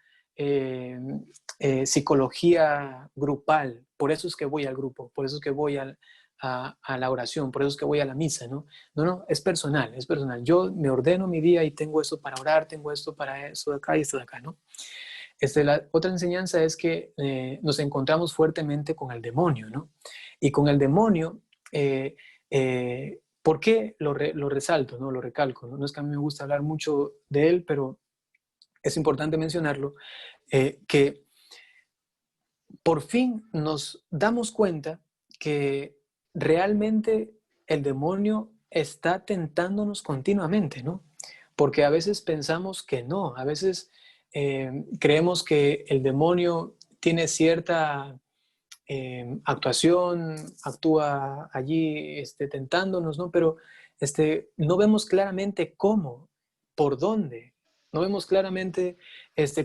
S1: psicología grupal. Por eso es que voy al grupo, por eso es que voy a la oración, por eso es que voy a la misa, ¿no? No, no, es personal, es personal. Yo me ordeno mi día y tengo esto para orar, tengo esto para eso de acá y esto de acá, ¿no? La otra enseñanza es que nos encontramos fuertemente con el demonio, ¿no? Y con el demonio, ¿por qué lo resalto, ¿no? Lo recalco, ¿no? No es que a mí me gusta hablar mucho de él, pero es importante mencionarlo, que por fin nos damos cuenta que realmente el demonio está tentándonos continuamente, ¿no? Porque a veces pensamos que no, a veces creemos que el demonio tiene cierta actuación, actúa allí tentándonos, ¿no? Pero no vemos claramente cómo, por dónde, no vemos claramente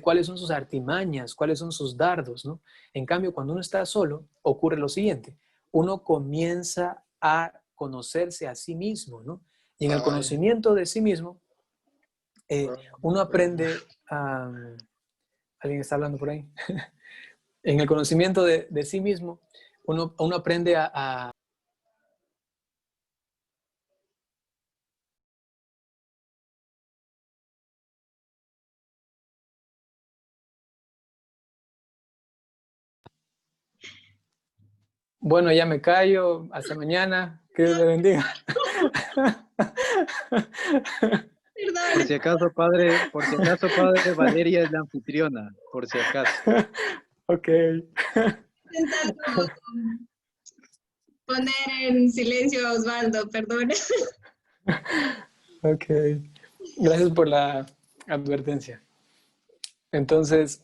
S1: cuáles son sus artimañas, cuáles son sus dardos, ¿no? En cambio, cuando uno está solo, ocurre lo siguiente, uno comienza a conocerse a sí mismo, ¿no? Y en el conocimiento de sí mismo, uno aprende a... ¿Alguien está hablando por ahí? En el conocimiento de sí mismo, uno aprende a... Bueno, ya me callo, hasta mañana, que Dios le bendiga.
S2: Por si acaso, padre, Valeria es la anfitriona, por si acaso.
S1: Ok.
S3: Intentar poner en silencio a Osvaldo, perdón.
S1: Ok. Gracias por la advertencia. Entonces,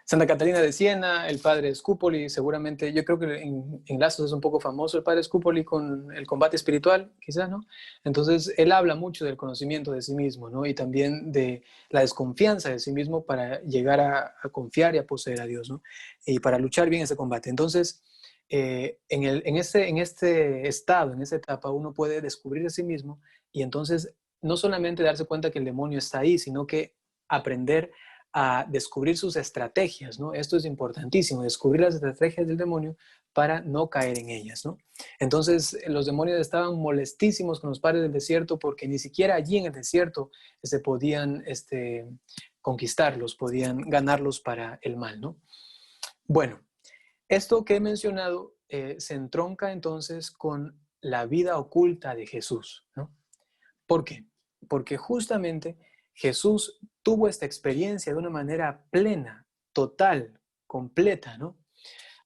S1: Santa Catalina de Siena, el padre Scupoli, seguramente, yo creo que en Lazos es un poco famoso el padre Scupoli con el combate espiritual, quizás, ¿no? Entonces, él habla mucho del conocimiento de sí mismo, ¿no? Y también de la desconfianza de sí mismo para llegar a confiar y a poseer a Dios, ¿no? Y para luchar bien ese combate. Entonces, en este estado, en esta etapa, uno puede descubrir a sí mismo y entonces no solamente darse cuenta que el demonio está ahí, sino que aprender a descubrir sus estrategias, ¿no? Esto es importantísimo, descubrir las estrategias del demonio para no caer en ellas, ¿no? Entonces, los demonios estaban molestísimos con los padres del desierto porque ni siquiera allí en el desierto se podían conquistarlos, podían ganarlos para el mal, ¿no? Bueno, esto que he mencionado se entronca entonces con la vida oculta de Jesús, ¿no? ¿Por qué? Porque justamente Jesús tuvo esta experiencia de una manera plena, total, completa, ¿no?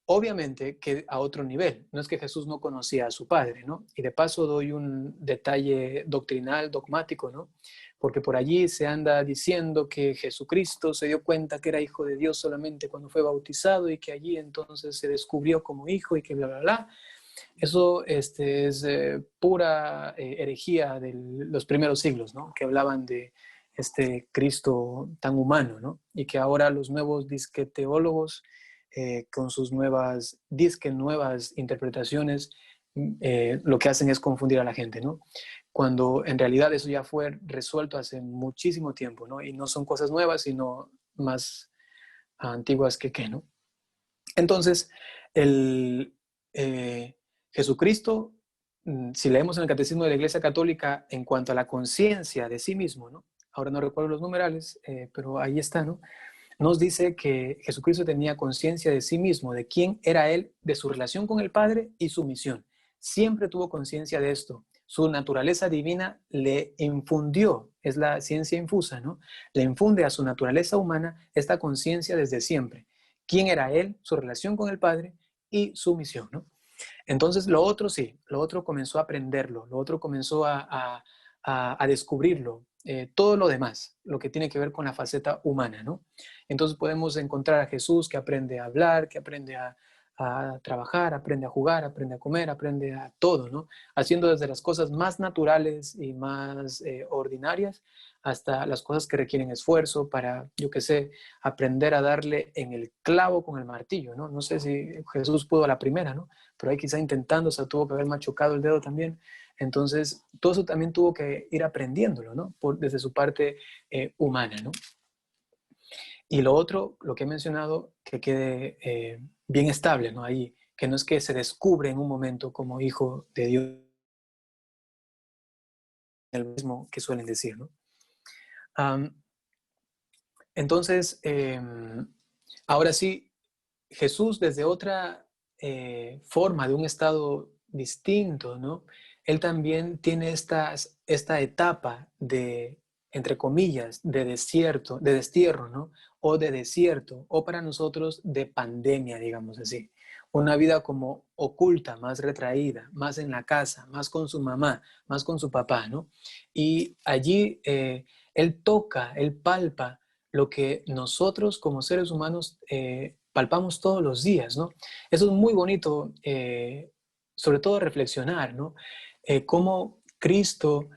S1: Obviamente que a otro nivel, no es que Jesús no conocía a su Padre, ¿no? Y de paso doy un detalle doctrinal, dogmático, ¿no? Porque por allí se anda diciendo que Jesucristo se dio cuenta que era hijo de Dios solamente cuando fue bautizado y que allí entonces se descubrió como hijo y que bla, bla, bla. Eso es pura herejía de los primeros siglos, ¿no? Que hablaban de este Cristo tan humano, ¿no? Y que ahora los nuevos disqueteólogos, con sus nuevas interpretaciones, lo que hacen es confundir a la gente, ¿no? Cuando en realidad eso ya fue resuelto hace muchísimo tiempo, ¿no? Y no son cosas nuevas, sino más antiguas que qué, ¿no? Entonces, el... Jesucristo, si leemos en el Catecismo de la Iglesia Católica en cuanto a la conciencia de sí mismo, ¿no? Ahora no recuerdo los numerales, pero ahí está, ¿no? Nos dice que Jesucristo tenía conciencia de sí mismo, de quién era Él, de su relación con el Padre y su misión. Siempre tuvo conciencia de esto. Su naturaleza divina le infundió, es la ciencia infusa, ¿no? Le infunde a su naturaleza humana esta conciencia desde siempre. ¿Quién era Él, su relación con el Padre y su misión, ¿no? Entonces, lo otro sí, lo otro comenzó a aprenderlo, lo otro comenzó a descubrirlo, todo lo demás, lo que tiene que ver con la faceta humana, ¿no? Entonces podemos encontrar a Jesús que aprende a hablar, que aprende a trabajar, aprende a jugar, aprende a comer, aprende a todo, ¿no? Haciendo desde las cosas más naturales y más ordinarias hasta las cosas que requieren esfuerzo para, yo qué sé, aprender a darle en el clavo con el martillo, ¿no? No sé si Jesús pudo a la primera, ¿no? Pero ahí quizá intentando, o sea, tuvo que haber machucado el dedo también. Entonces, todo eso también tuvo que ir aprendiéndolo, ¿no? Desde su parte humana, ¿no? Y lo otro, lo que he mencionado, que quede bien estable, ¿no? Ahí, que no es que se descubre en un momento como hijo de Dios, el mismo que suelen decir, ¿no? Entonces, ahora sí, Jesús desde otra forma, de un estado distinto, ¿no? Él también tiene esta etapa de, entre comillas, de desierto, de destierro, ¿no? O de desierto, o para nosotros de pandemia, digamos así. Una vida como oculta, más retraída, más en la casa, más con su mamá, más con su papá, ¿no? Y allí él toca, él palpa lo que nosotros como seres humanos palpamos todos los días, ¿no? Eso es muy bonito, sobre todo reflexionar, ¿no? Cómo Cristo,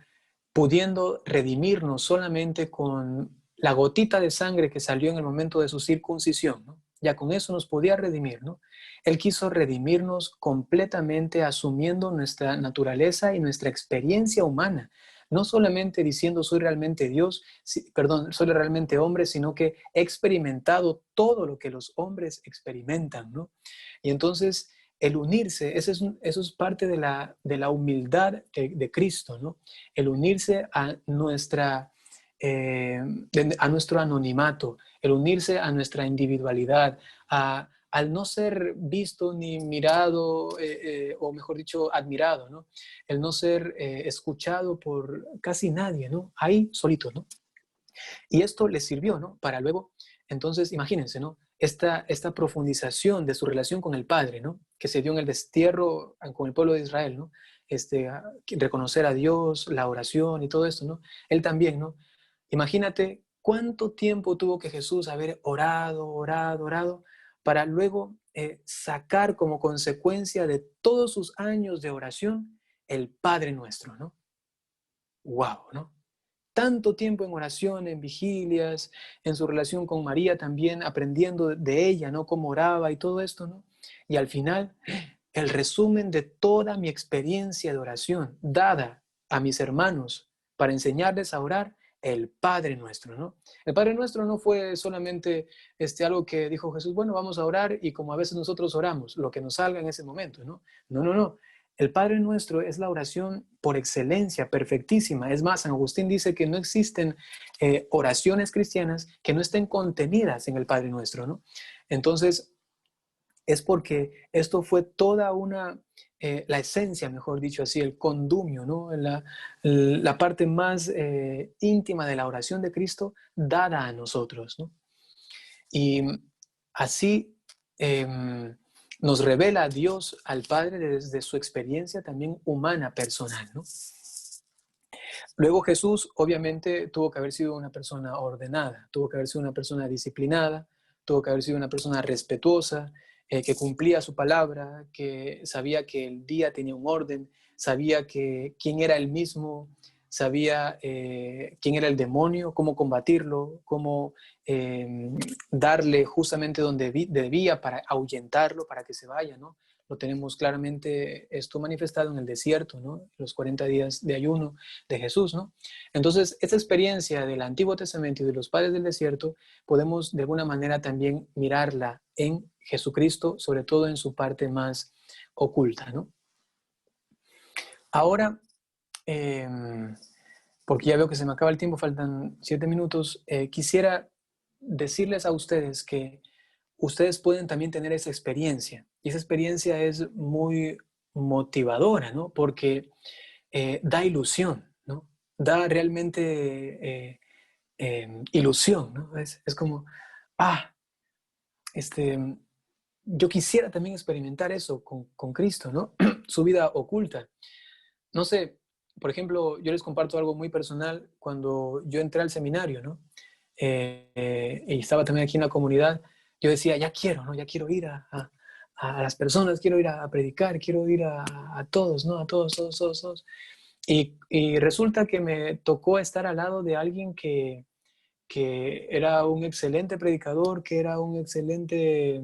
S1: pudiendo redimirnos solamente con la gotita de sangre que salió en el momento de su circuncisión, ¿no? Ya con eso nos podía redimir, ¿no? Él quiso redimirnos completamente asumiendo nuestra naturaleza y nuestra experiencia humana, no solamente diciendo soy realmente Dios, perdón, soy realmente hombre, sino que he experimentado todo lo que los hombres experimentan, ¿no? Y entonces el unirse, eso es parte de la humildad de Cristo, ¿no? El unirse a a nuestro anonimato, el unirse a nuestra individualidad, al no ser visto ni mirado, o mejor dicho, admirado, ¿no? El no ser escuchado por casi nadie, ¿no? Ahí solito, ¿no? Y esto les sirvió, ¿no? Para luego, entonces, imagínense, ¿no? Esta profundización de su relación con el Padre, ¿no? Que se dio en el destierro con el pueblo de Israel, ¿no? Reconocer a Dios, la oración y todo esto, ¿no? Él también, ¿no? Imagínate ¿Cuánto tiempo tuvo que Jesús haber orado, orado, orado, para luego sacar como consecuencia de todos sus años de oración el Padre Nuestro, ¿no? ¡Wow!, ¿no? Tanto tiempo en oración, en vigilias, en su relación con María también, aprendiendo de ella, ¿no? Cómo oraba y todo esto, ¿no? Y al final, el resumen de toda mi experiencia de oración dada a mis hermanos para enseñarles a orar, el Padre Nuestro, ¿no? El Padre Nuestro no fue solamente algo que dijo Jesús, bueno, vamos a orar y como a veces nosotros oramos, lo que nos salga en ese momento, ¿no? No, no, no. El Padre Nuestro es la oración por excelencia, perfectísima. Es más, San Agustín dice que no existen oraciones cristianas que no estén contenidas en el Padre Nuestro, ¿no? Entonces, es porque esto fue toda la esencia, mejor dicho así, el condumio, ¿no? La parte más íntima de la oración de Cristo dada a nosotros, ¿no? Y así nos revela a Dios, al Padre, desde su experiencia también humana, personal, ¿no? Luego Jesús obviamente tuvo que haber sido una persona ordenada, tuvo que haber sido una persona disciplinada, tuvo que haber sido una persona respetuosa, que cumplía su palabra, que sabía que el día tenía un orden, sabía quién era él mismo, sabía quién era el demonio, cómo combatirlo, cómo darle justamente donde debía para ahuyentarlo, para que se vaya, ¿no? Lo tenemos claramente esto manifestado en el desierto, ¿no? Los 40 días de ayuno de Jesús, ¿no? Entonces, esta experiencia del Antiguo Testamento y de los padres del desierto, podemos de alguna manera también mirarla en Jesucristo, sobre todo en su parte más oculta, ¿no? Ahora, porque ya veo que se me acaba el tiempo, faltan 7 minutos, quisiera decirles a ustedes que ustedes pueden también tener esa experiencia. Y esa experiencia es muy motivadora, ¿no? Porque da ilusión, ¿no? Da realmente ilusión, ¿no? Es como, ah, yo quisiera también experimentar eso con Cristo, ¿no? Su vida oculta. No sé, por ejemplo, yo les comparto algo muy personal. Cuando yo entré al seminario, ¿no? Y estaba también aquí en la comunidad, yo decía, ya quiero, ¿no? Ya quiero ir a las personas, quiero ir a predicar, quiero ir a todos, ¿no? A todos, todos, todos, todos. Y resulta que me tocó estar al lado de alguien que era un excelente predicador, que era un excelente,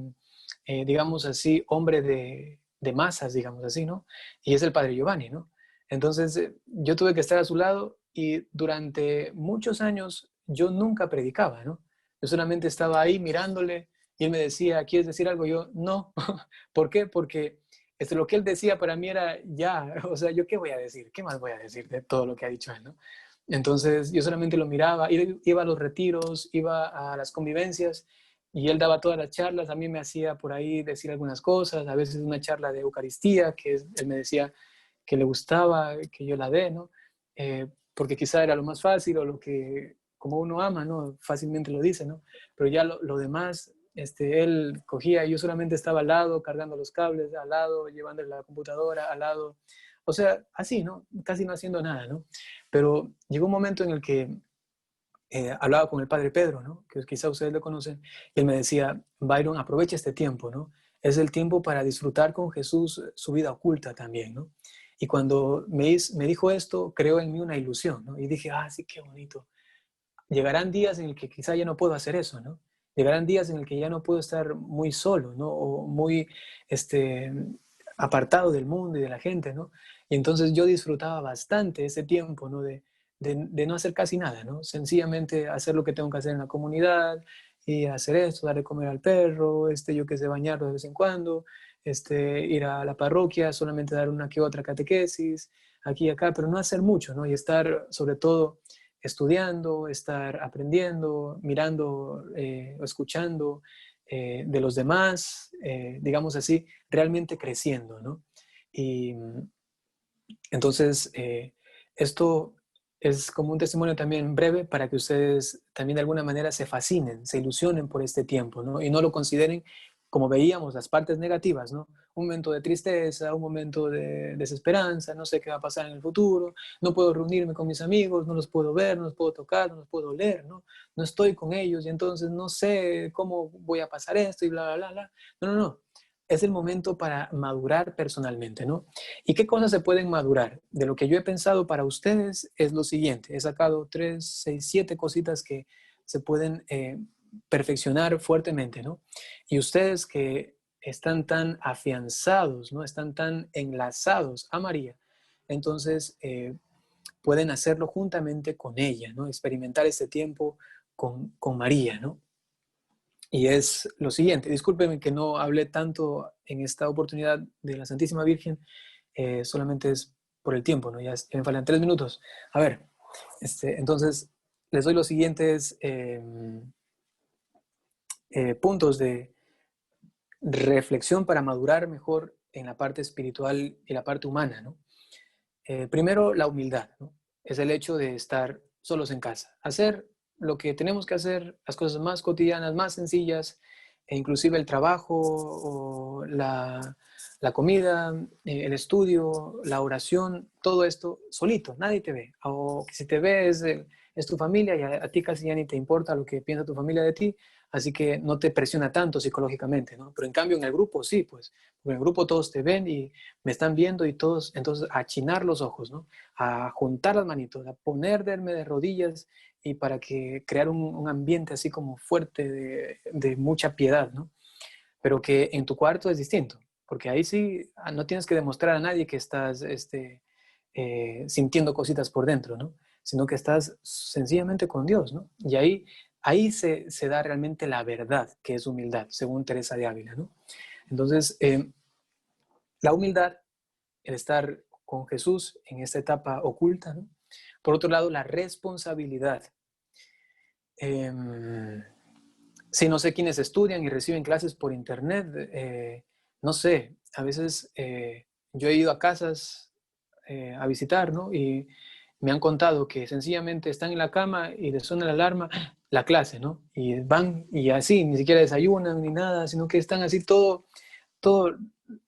S1: digamos así, hombre de masas, digamos así, ¿no? Y es el padre Giovanni, ¿no? Entonces, yo tuve que estar a su lado y durante muchos años yo nunca predicaba, ¿no? Yo solamente estaba ahí mirándole y él me decía, ¿quieres decir algo? Yo, no. ¿Por qué? Porque lo que él decía para mí era, ya, o sea, ¿yo qué voy a decir? ¿Qué más voy a decir de todo lo que ha dicho él, ¿no? Entonces yo solamente lo miraba, iba a los retiros, iba a las convivencias y él daba todas las charlas, a mí me hacía por ahí decir algunas cosas, a veces una charla de Eucaristía, él me decía que le gustaba que yo la dé, ¿no? Porque quizá era lo más fácil o lo que, como uno ama, ¿no? Fácilmente lo dice, ¿no? Pero ya lo demás, él cogía y yo solamente estaba al lado, cargando los cables, al lado, llevándole la computadora, al lado, o sea, así, ¿no? Casi no haciendo nada, ¿no? Pero llegó un momento en el que hablaba con el padre Pedro, ¿no? Que quizá ustedes lo conocen, y él me decía, Byron, aprovecha este tiempo, ¿no? Es el tiempo para disfrutar con Jesús su vida oculta también, ¿no? Y cuando me dijo esto, creó en mí una ilusión, ¿no? Y dije, ah, sí, qué bonito. Llegarán días en el que quizá ya no puedo hacer eso, ¿no? Llegarán días en el que ya no puedo estar muy solo, ¿no? O muy apartado del mundo y de la gente, ¿no? Y entonces yo disfrutaba bastante ese tiempo, ¿no? De no hacer casi nada, ¿no? Sencillamente hacer lo que tengo que hacer en la comunidad y hacer esto, darle comer al perro, yo que sé, bañarlo de vez en cuando, ir a la parroquia, solamente dar una que otra catequesis, aquí y acá, pero no hacer mucho, ¿no? Y estar sobre todo estudiando, estar aprendiendo, mirando o escuchando de los demás, digamos así, realmente creciendo, ¿no? Y entonces, esto es como un testimonio también breve para que ustedes también de alguna manera se fascinen, se ilusionen por este tiempo, ¿no? Y no lo consideren como veíamos, las partes negativas, ¿no? Un momento de tristeza, un momento de desesperanza, no sé qué va a pasar en el futuro, no puedo reunirme con mis amigos, no los puedo ver, no los puedo tocar, no los puedo leer, ¿no? No estoy con ellos y entonces no sé cómo voy a pasar esto y bla, bla, bla, bla. No, no, no. Es el momento para madurar personalmente, ¿no? ¿Y qué cosas se pueden madurar? De lo que yo he pensado para ustedes es lo siguiente. He sacado 3, 6, 7 cositas que se pueden perfeccionar fuertemente, ¿no? Y ustedes que están tan afianzados, ¿no? Están tan enlazados a María, entonces pueden hacerlo juntamente con ella, ¿no? Experimentar este tiempo con María, ¿no? Y es lo siguiente, discúlpenme que no hablé tanto en esta oportunidad de la Santísima Virgen, solamente es por el tiempo, ¿no? Ya me faltan 3 minutos. A ver, entonces les doy los siguientes puntos de reflexión para madurar mejor en la parte espiritual y la parte humana, ¿no? Primero, la humildad, ¿no? Es el hecho de estar solos en casa, hacer lo que tenemos que hacer, las cosas más cotidianas, más sencillas, e inclusive el trabajo, o la comida, el estudio, la oración, todo esto solito, nadie te ve. O si te ve es tu familia y a ti casi ya ni te importa lo que piensa tu familia de ti, así que no te presiona tanto psicológicamente, ¿no? Pero en cambio en el grupo sí, pues, en el grupo todos te ven y me están viendo y todos, entonces a achinar los ojos, ¿no? A juntar las manitos, a ponerme de rodillas y para que crear un ambiente así como fuerte de mucha piedad, ¿no? Pero que en tu cuarto es distinto, porque ahí sí no tienes que demostrar a nadie que estás sintiendo cositas por dentro, ¿no? Sino que estás sencillamente con Dios, ¿no? Y ahí se da realmente la verdad, que es humildad, según Teresa de Ávila, ¿no? Entonces, la humildad, el estar con Jesús en esta etapa oculta, ¿no? Por otro lado, la responsabilidad. Si no sé quiénes estudian y reciben clases por internet, no sé, a veces yo he ido a casas a visitar, ¿no? Y me han contado que sencillamente están en la cama y les suena la alarma, la clase, ¿no? Y van y así, ni siquiera desayunan ni nada, sino que están así todo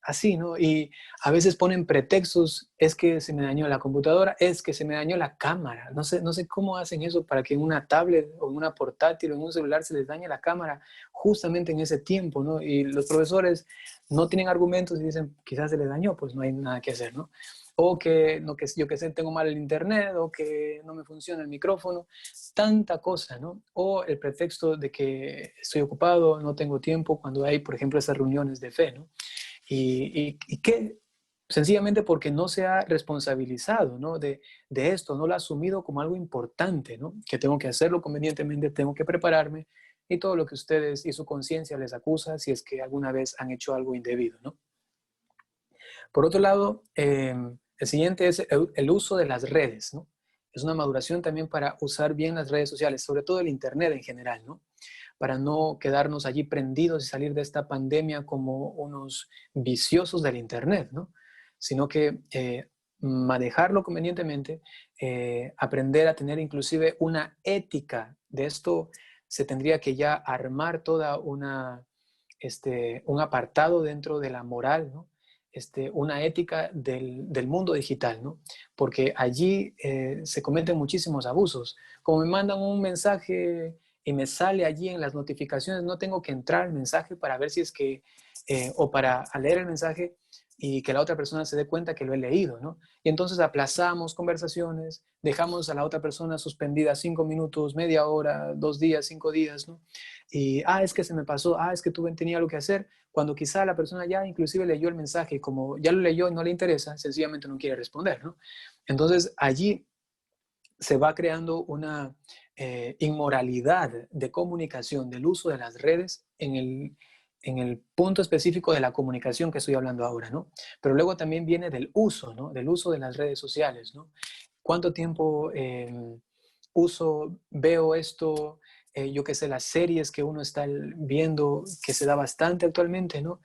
S1: así, ¿no? Y a veces ponen pretextos, es que se me dañó la computadora, es que se me dañó la cámara. No sé cómo hacen eso para que en una tablet o en una portátil o en un celular se les dañe la cámara justamente en ese tiempo, ¿no? Y los profesores no tienen argumentos y dicen, quizás se les dañó, pues no hay nada que hacer, ¿no? O que, no, que yo que sé, tengo mal el internet, o que no me funciona el micrófono, tanta cosa, ¿no? O el pretexto de que estoy ocupado, no tengo tiempo, cuando hay, por ejemplo, esas reuniones de fe, ¿no? Y que sencillamente porque no se ha responsabilizado, ¿no? de esto, no lo ha asumido como algo importante, ¿no? Que tengo que hacerlo convenientemente, tengo que prepararme, y todo lo que ustedes y su conciencia les acusa si es que alguna vez han hecho algo indebido, ¿no? Por otro lado, el siguiente es el uso de las redes, ¿no? Es una maduración también para usar bien las redes sociales, sobre todo el Internet en general, ¿no? Para no quedarnos allí prendidos y salir de esta pandemia como unos viciosos del Internet, ¿no? Sino que manejarlo convenientemente, aprender a tener inclusive una ética de esto, se tendría que ya armar toda un apartado dentro de la moral, ¿no? Una ética del mundo digital, ¿no? Porque allí se cometen muchísimos abusos. Como me mandan un mensaje y me sale allí en las notificaciones, no tengo que entrar al mensaje para ver si es que, o para leer el mensaje y que la otra persona se dé cuenta que lo he leído, ¿no? Y entonces aplazamos conversaciones, dejamos a la otra persona suspendida 5 minutos, media hora, 2 días, 5 días, ¿no? Y, es que se me pasó, es que tenía algo que hacer, cuando quizá la persona ya inclusive leyó el mensaje y como ya lo leyó y no le interesa, sencillamente no quiere responder, ¿no? Entonces allí se va creando una inmoralidad de comunicación, del uso de las redes en el punto específico de la comunicación que estoy hablando ahora, ¿no? Pero luego también viene del uso, ¿no? Del uso de las redes sociales, ¿no? ¿Cuánto tiempo veo esto? Yo qué sé, las series que uno está viendo, que se da bastante actualmente, ¿no?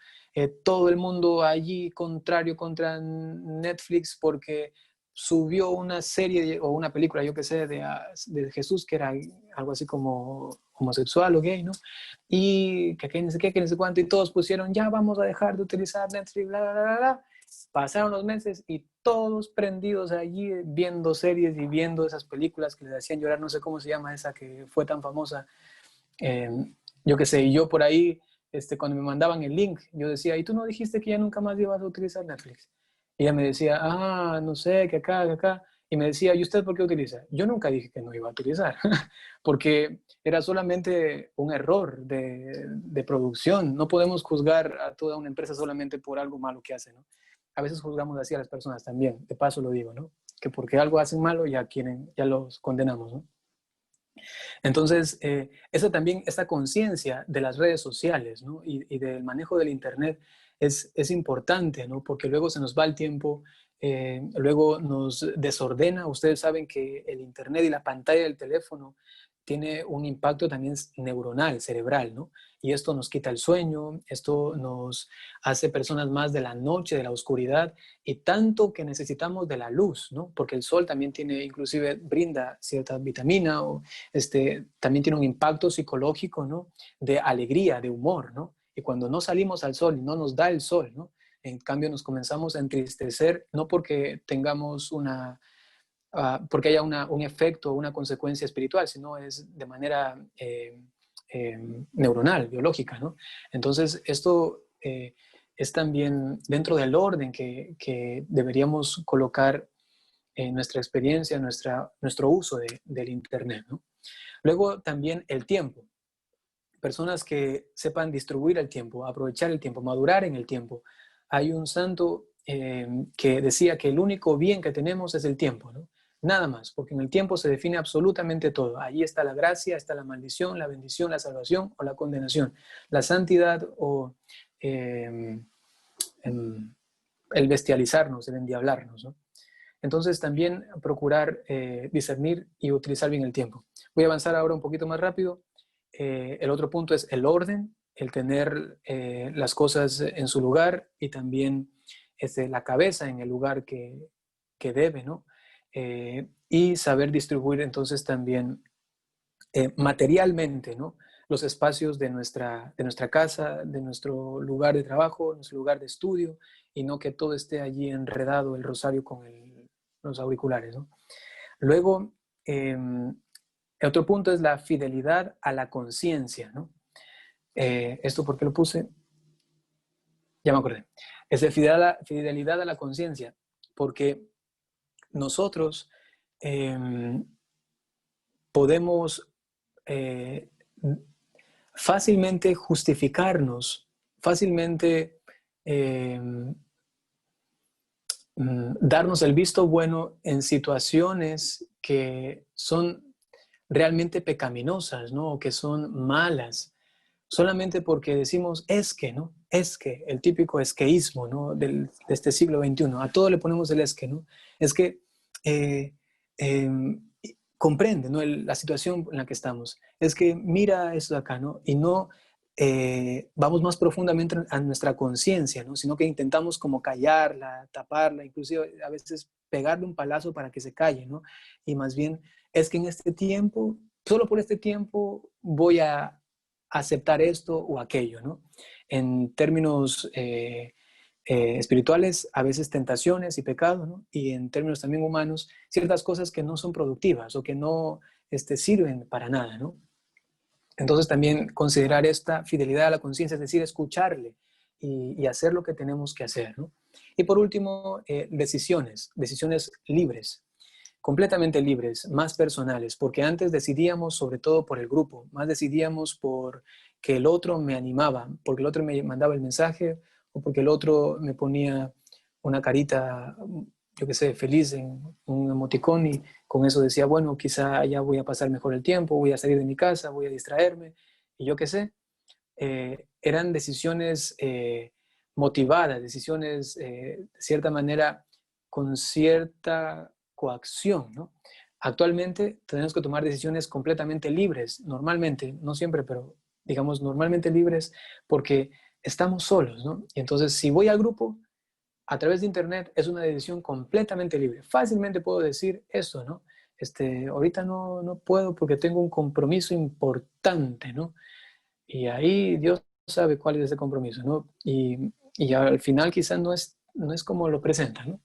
S1: Todo el mundo allí contrario contra Netflix porque subió una serie o una película, yo qué sé, de Jesús, que era algo así como homosexual o gay, ¿no? Y que no sé qué, que no sé cuánto, y todos pusieron, ya vamos a dejar de utilizar Netflix, bla, bla, bla, bla. Pasaron los meses y todos prendidos allí viendo series y viendo esas películas que les hacían llorar, no sé cómo se llama esa que fue tan famosa. Eh, yo qué sé, y yo por ahí, cuando me mandaban el link, yo decía, ¿y tú no dijiste que ya nunca más ibas a utilizar Netflix? Y ella me decía, no sé, que acá, que acá. Y me decía, ¿y usted por qué utiliza? Yo nunca dije que no iba a utilizar, porque era solamente un error de producción. No podemos juzgar a toda una empresa solamente por algo malo que hace, ¿no? A veces juzgamos así a las personas también, de paso lo digo, ¿no? Que porque algo hacen malo ya los condenamos, ¿no? Entonces, esa también, esta conciencia de las redes sociales, ¿no? y del manejo del Internet es importante, ¿no? Porque luego se nos va el tiempo, luego nos desordena. Ustedes saben que el Internet y la pantalla del teléfono tiene un impacto también neuronal, cerebral, ¿no? Y esto nos quita el sueño, esto nos hace personas más de la noche, de la oscuridad, y tanto que necesitamos de la luz, ¿no? Porque el sol también tiene, inclusive brinda cierta vitamina o también tiene un impacto psicológico, ¿no? De alegría, de humor, ¿no? Y cuando no salimos al sol y no nos da el sol, ¿no? En cambio nos comenzamos a entristecer, no porque tengamos porque haya un efecto o una consecuencia espiritual, sino es de manera neuronal, biológica, ¿no? Entonces esto es también dentro del orden que deberíamos colocar nuestra experiencia, nuestro uso del Internet, ¿no? Luego también el tiempo. Personas que sepan distribuir el tiempo, aprovechar el tiempo, madurar en el tiempo. Hay un santo que decía que el único bien que tenemos es el tiempo, ¿no? Nada más, porque en el tiempo se define absolutamente todo. Allí está la gracia, está la maldición, la bendición, la salvación o la condenación, la santidad o el bestializarnos, el endiablarnos, ¿no? Entonces también procurar discernir y utilizar bien el tiempo. Voy a avanzar ahora un poquito más rápido. El otro punto es el orden, el tener las cosas en su lugar y también la cabeza en el lugar que debe, ¿no? Y saber distribuir entonces también materialmente, ¿no? Los espacios de nuestra casa, de nuestro lugar de trabajo, nuestro lugar de estudio, y no que todo esté allí enredado el rosario con los auriculares, ¿no? Luego, el otro punto es la fidelidad a la conciencia, ¿no? ¿Esto por qué lo puse? Ya me acordé. Es de fidelidad a la conciencia, porque nosotros podemos fácilmente justificarnos, fácilmente darnos el visto bueno en situaciones que son realmente pecaminosas, ¿no? O que son malas, solamente porque decimos es que, ¿no? Es que, el típico esqueísmo, ¿no? De este siglo XXI. A todo le ponemos el es que, ¿no? Es que eh, eh, comprende, ¿no? La situación en la que estamos. Es que mira esto de acá, ¿no? Y no vamos más profundamente a nuestra conciencia, ¿no? Sino que intentamos como callarla, taparla, inclusive a veces pegarle un palazo para que se calle, ¿no? Y más bien es que en este tiempo, solo por este tiempo voy a aceptar esto o aquello, ¿no? En términos espirituales, a veces tentaciones y pecados, ¿no? Y en términos también humanos, ciertas cosas que no son productivas o que no sirven para nada, ¿no? Entonces también considerar esta fidelidad a la conciencia, es decir, escucharle y hacer lo que tenemos que hacer, ¿no? Y por último, decisiones libres, completamente libres, más personales, porque antes decidíamos sobre todo por el grupo, más decidíamos por que el otro me animaba, porque el otro me mandaba el mensaje o porque el otro me ponía una carita, yo qué sé, feliz en un emoticón y con eso decía, bueno, quizá ya voy a pasar mejor el tiempo, voy a salir de mi casa, voy a distraerme y yo qué sé. Eran decisiones motivadas, decisiones de cierta manera con cierta coacción, ¿no? Actualmente tenemos que tomar decisiones completamente libres, normalmente, no siempre, pero digamos normalmente libres porque estamos solos, ¿no? Y entonces si voy al grupo, a través de internet es una decisión completamente libre. Fácilmente puedo decir esto, ¿no? Ahorita no puedo porque tengo un compromiso importante, ¿no? Y ahí Dios sabe cuál es ese compromiso, ¿no? Y al final quizás no es como lo presenta, ¿no?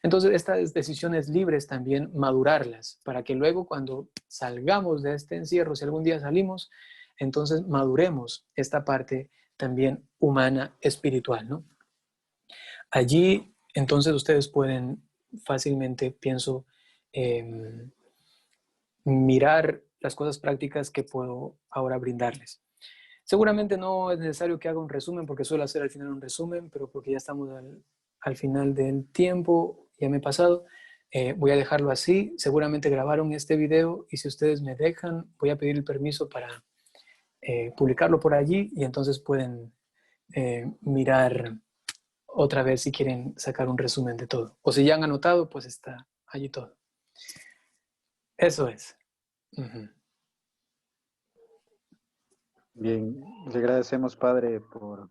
S1: Entonces, estas decisiones libres también madurarlas, para que luego cuando salgamos de este encierro, si algún día salimos, entonces maduremos esta parte también humana, espiritual, ¿no? Allí, entonces, ustedes pueden fácilmente, pienso, mirar las cosas prácticas que puedo ahora brindarles. Seguramente no es necesario que haga un resumen, porque suelo hacer al final un resumen, pero porque ya estamos al final del tiempo, ya me he pasado, voy a dejarlo así. Seguramente grabaron este video y si ustedes me dejan, voy a pedir el permiso para publicarlo por allí y entonces pueden mirar otra vez si quieren sacar un resumen de todo. O si ya han anotado, pues está allí todo. Eso es. Uh-huh.
S2: Bien, le agradecemos, Padre, por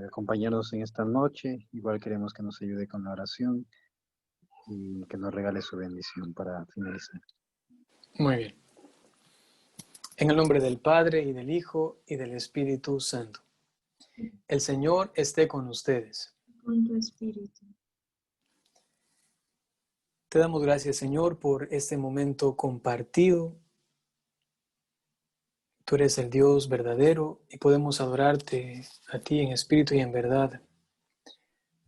S2: acompañarnos en esta noche. Igual queremos que nos ayude con la oración y que nos regale su bendición para finalizar.
S1: Muy bien. En el nombre del Padre, y del Hijo, y del Espíritu Santo. El Señor esté con ustedes.
S3: Con tu espíritu.
S1: Te damos gracias, Señor, por este momento compartido. Tú eres el Dios verdadero y podemos adorarte a ti en espíritu y en verdad.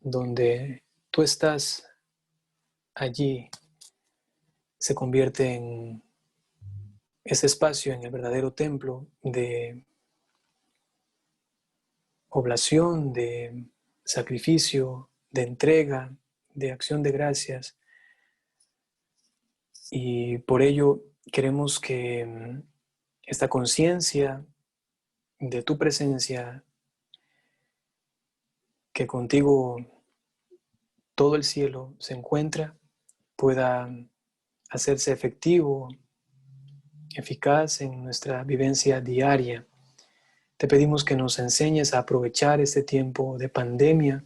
S1: Donde tú estás, allí se convierte en ese espacio, en el verdadero templo de oblación, de sacrificio, de entrega, de acción de gracias. Y por ello queremos que esta conciencia de tu presencia, que contigo todo el cielo se encuentra, pueda hacerse efectivo, eficaz en nuestra vivencia diaria. Te pedimos que nos enseñes a aprovechar este tiempo de pandemia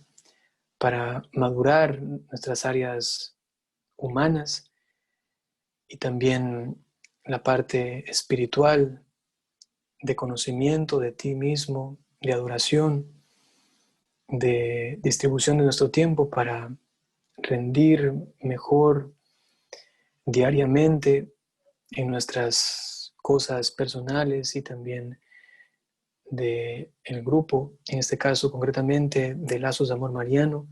S1: para madurar nuestras áreas humanas y también la parte espiritual de conocimiento de ti mismo, de adoración, de distribución de nuestro tiempo para rendir mejor diariamente en nuestras cosas personales y también del grupo, en este caso concretamente de Lazos de Amor Mariano,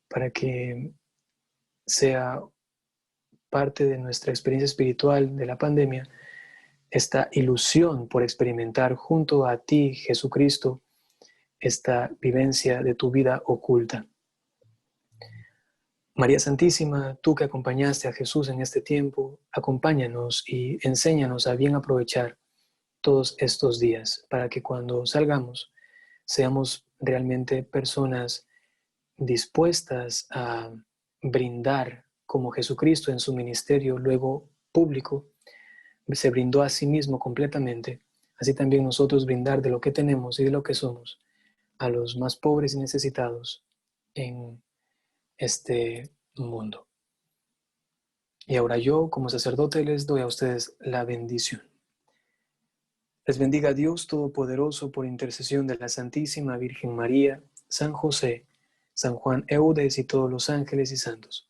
S1: para que sea parte de nuestra experiencia espiritual de la pandemia, esta ilusión por experimentar junto a ti, Jesucristo, esta vivencia de tu vida oculta. María Santísima, tú que acompañaste a Jesús en este tiempo, acompáñanos y enséñanos a bien aprovechar todos estos días para que cuando salgamos seamos realmente personas dispuestas a brindar como Jesucristo en su ministerio luego público se brindó a sí mismo completamente, así también nosotros brindar de lo que tenemos y de lo que somos a los más pobres y necesitados en este mundo. Y ahora yo, como sacerdote, les doy a ustedes la bendición. Les bendiga Dios Todopoderoso por intercesión de la Santísima Virgen María, San José, San Juan Eudes y todos los ángeles y santos.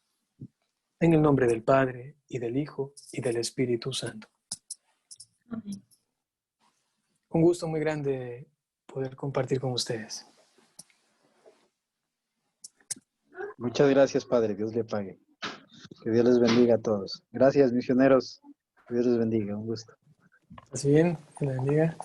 S1: En el nombre del Padre, y del Hijo, y del Espíritu Santo.
S3: Amén.
S1: Un gusto muy grande poder compartir con ustedes.
S2: Muchas gracias, Padre. Dios le pague. Que Dios les bendiga a todos. Gracias, misioneros. Que Dios les bendiga. Un gusto.
S1: Así bien, que la bendiga.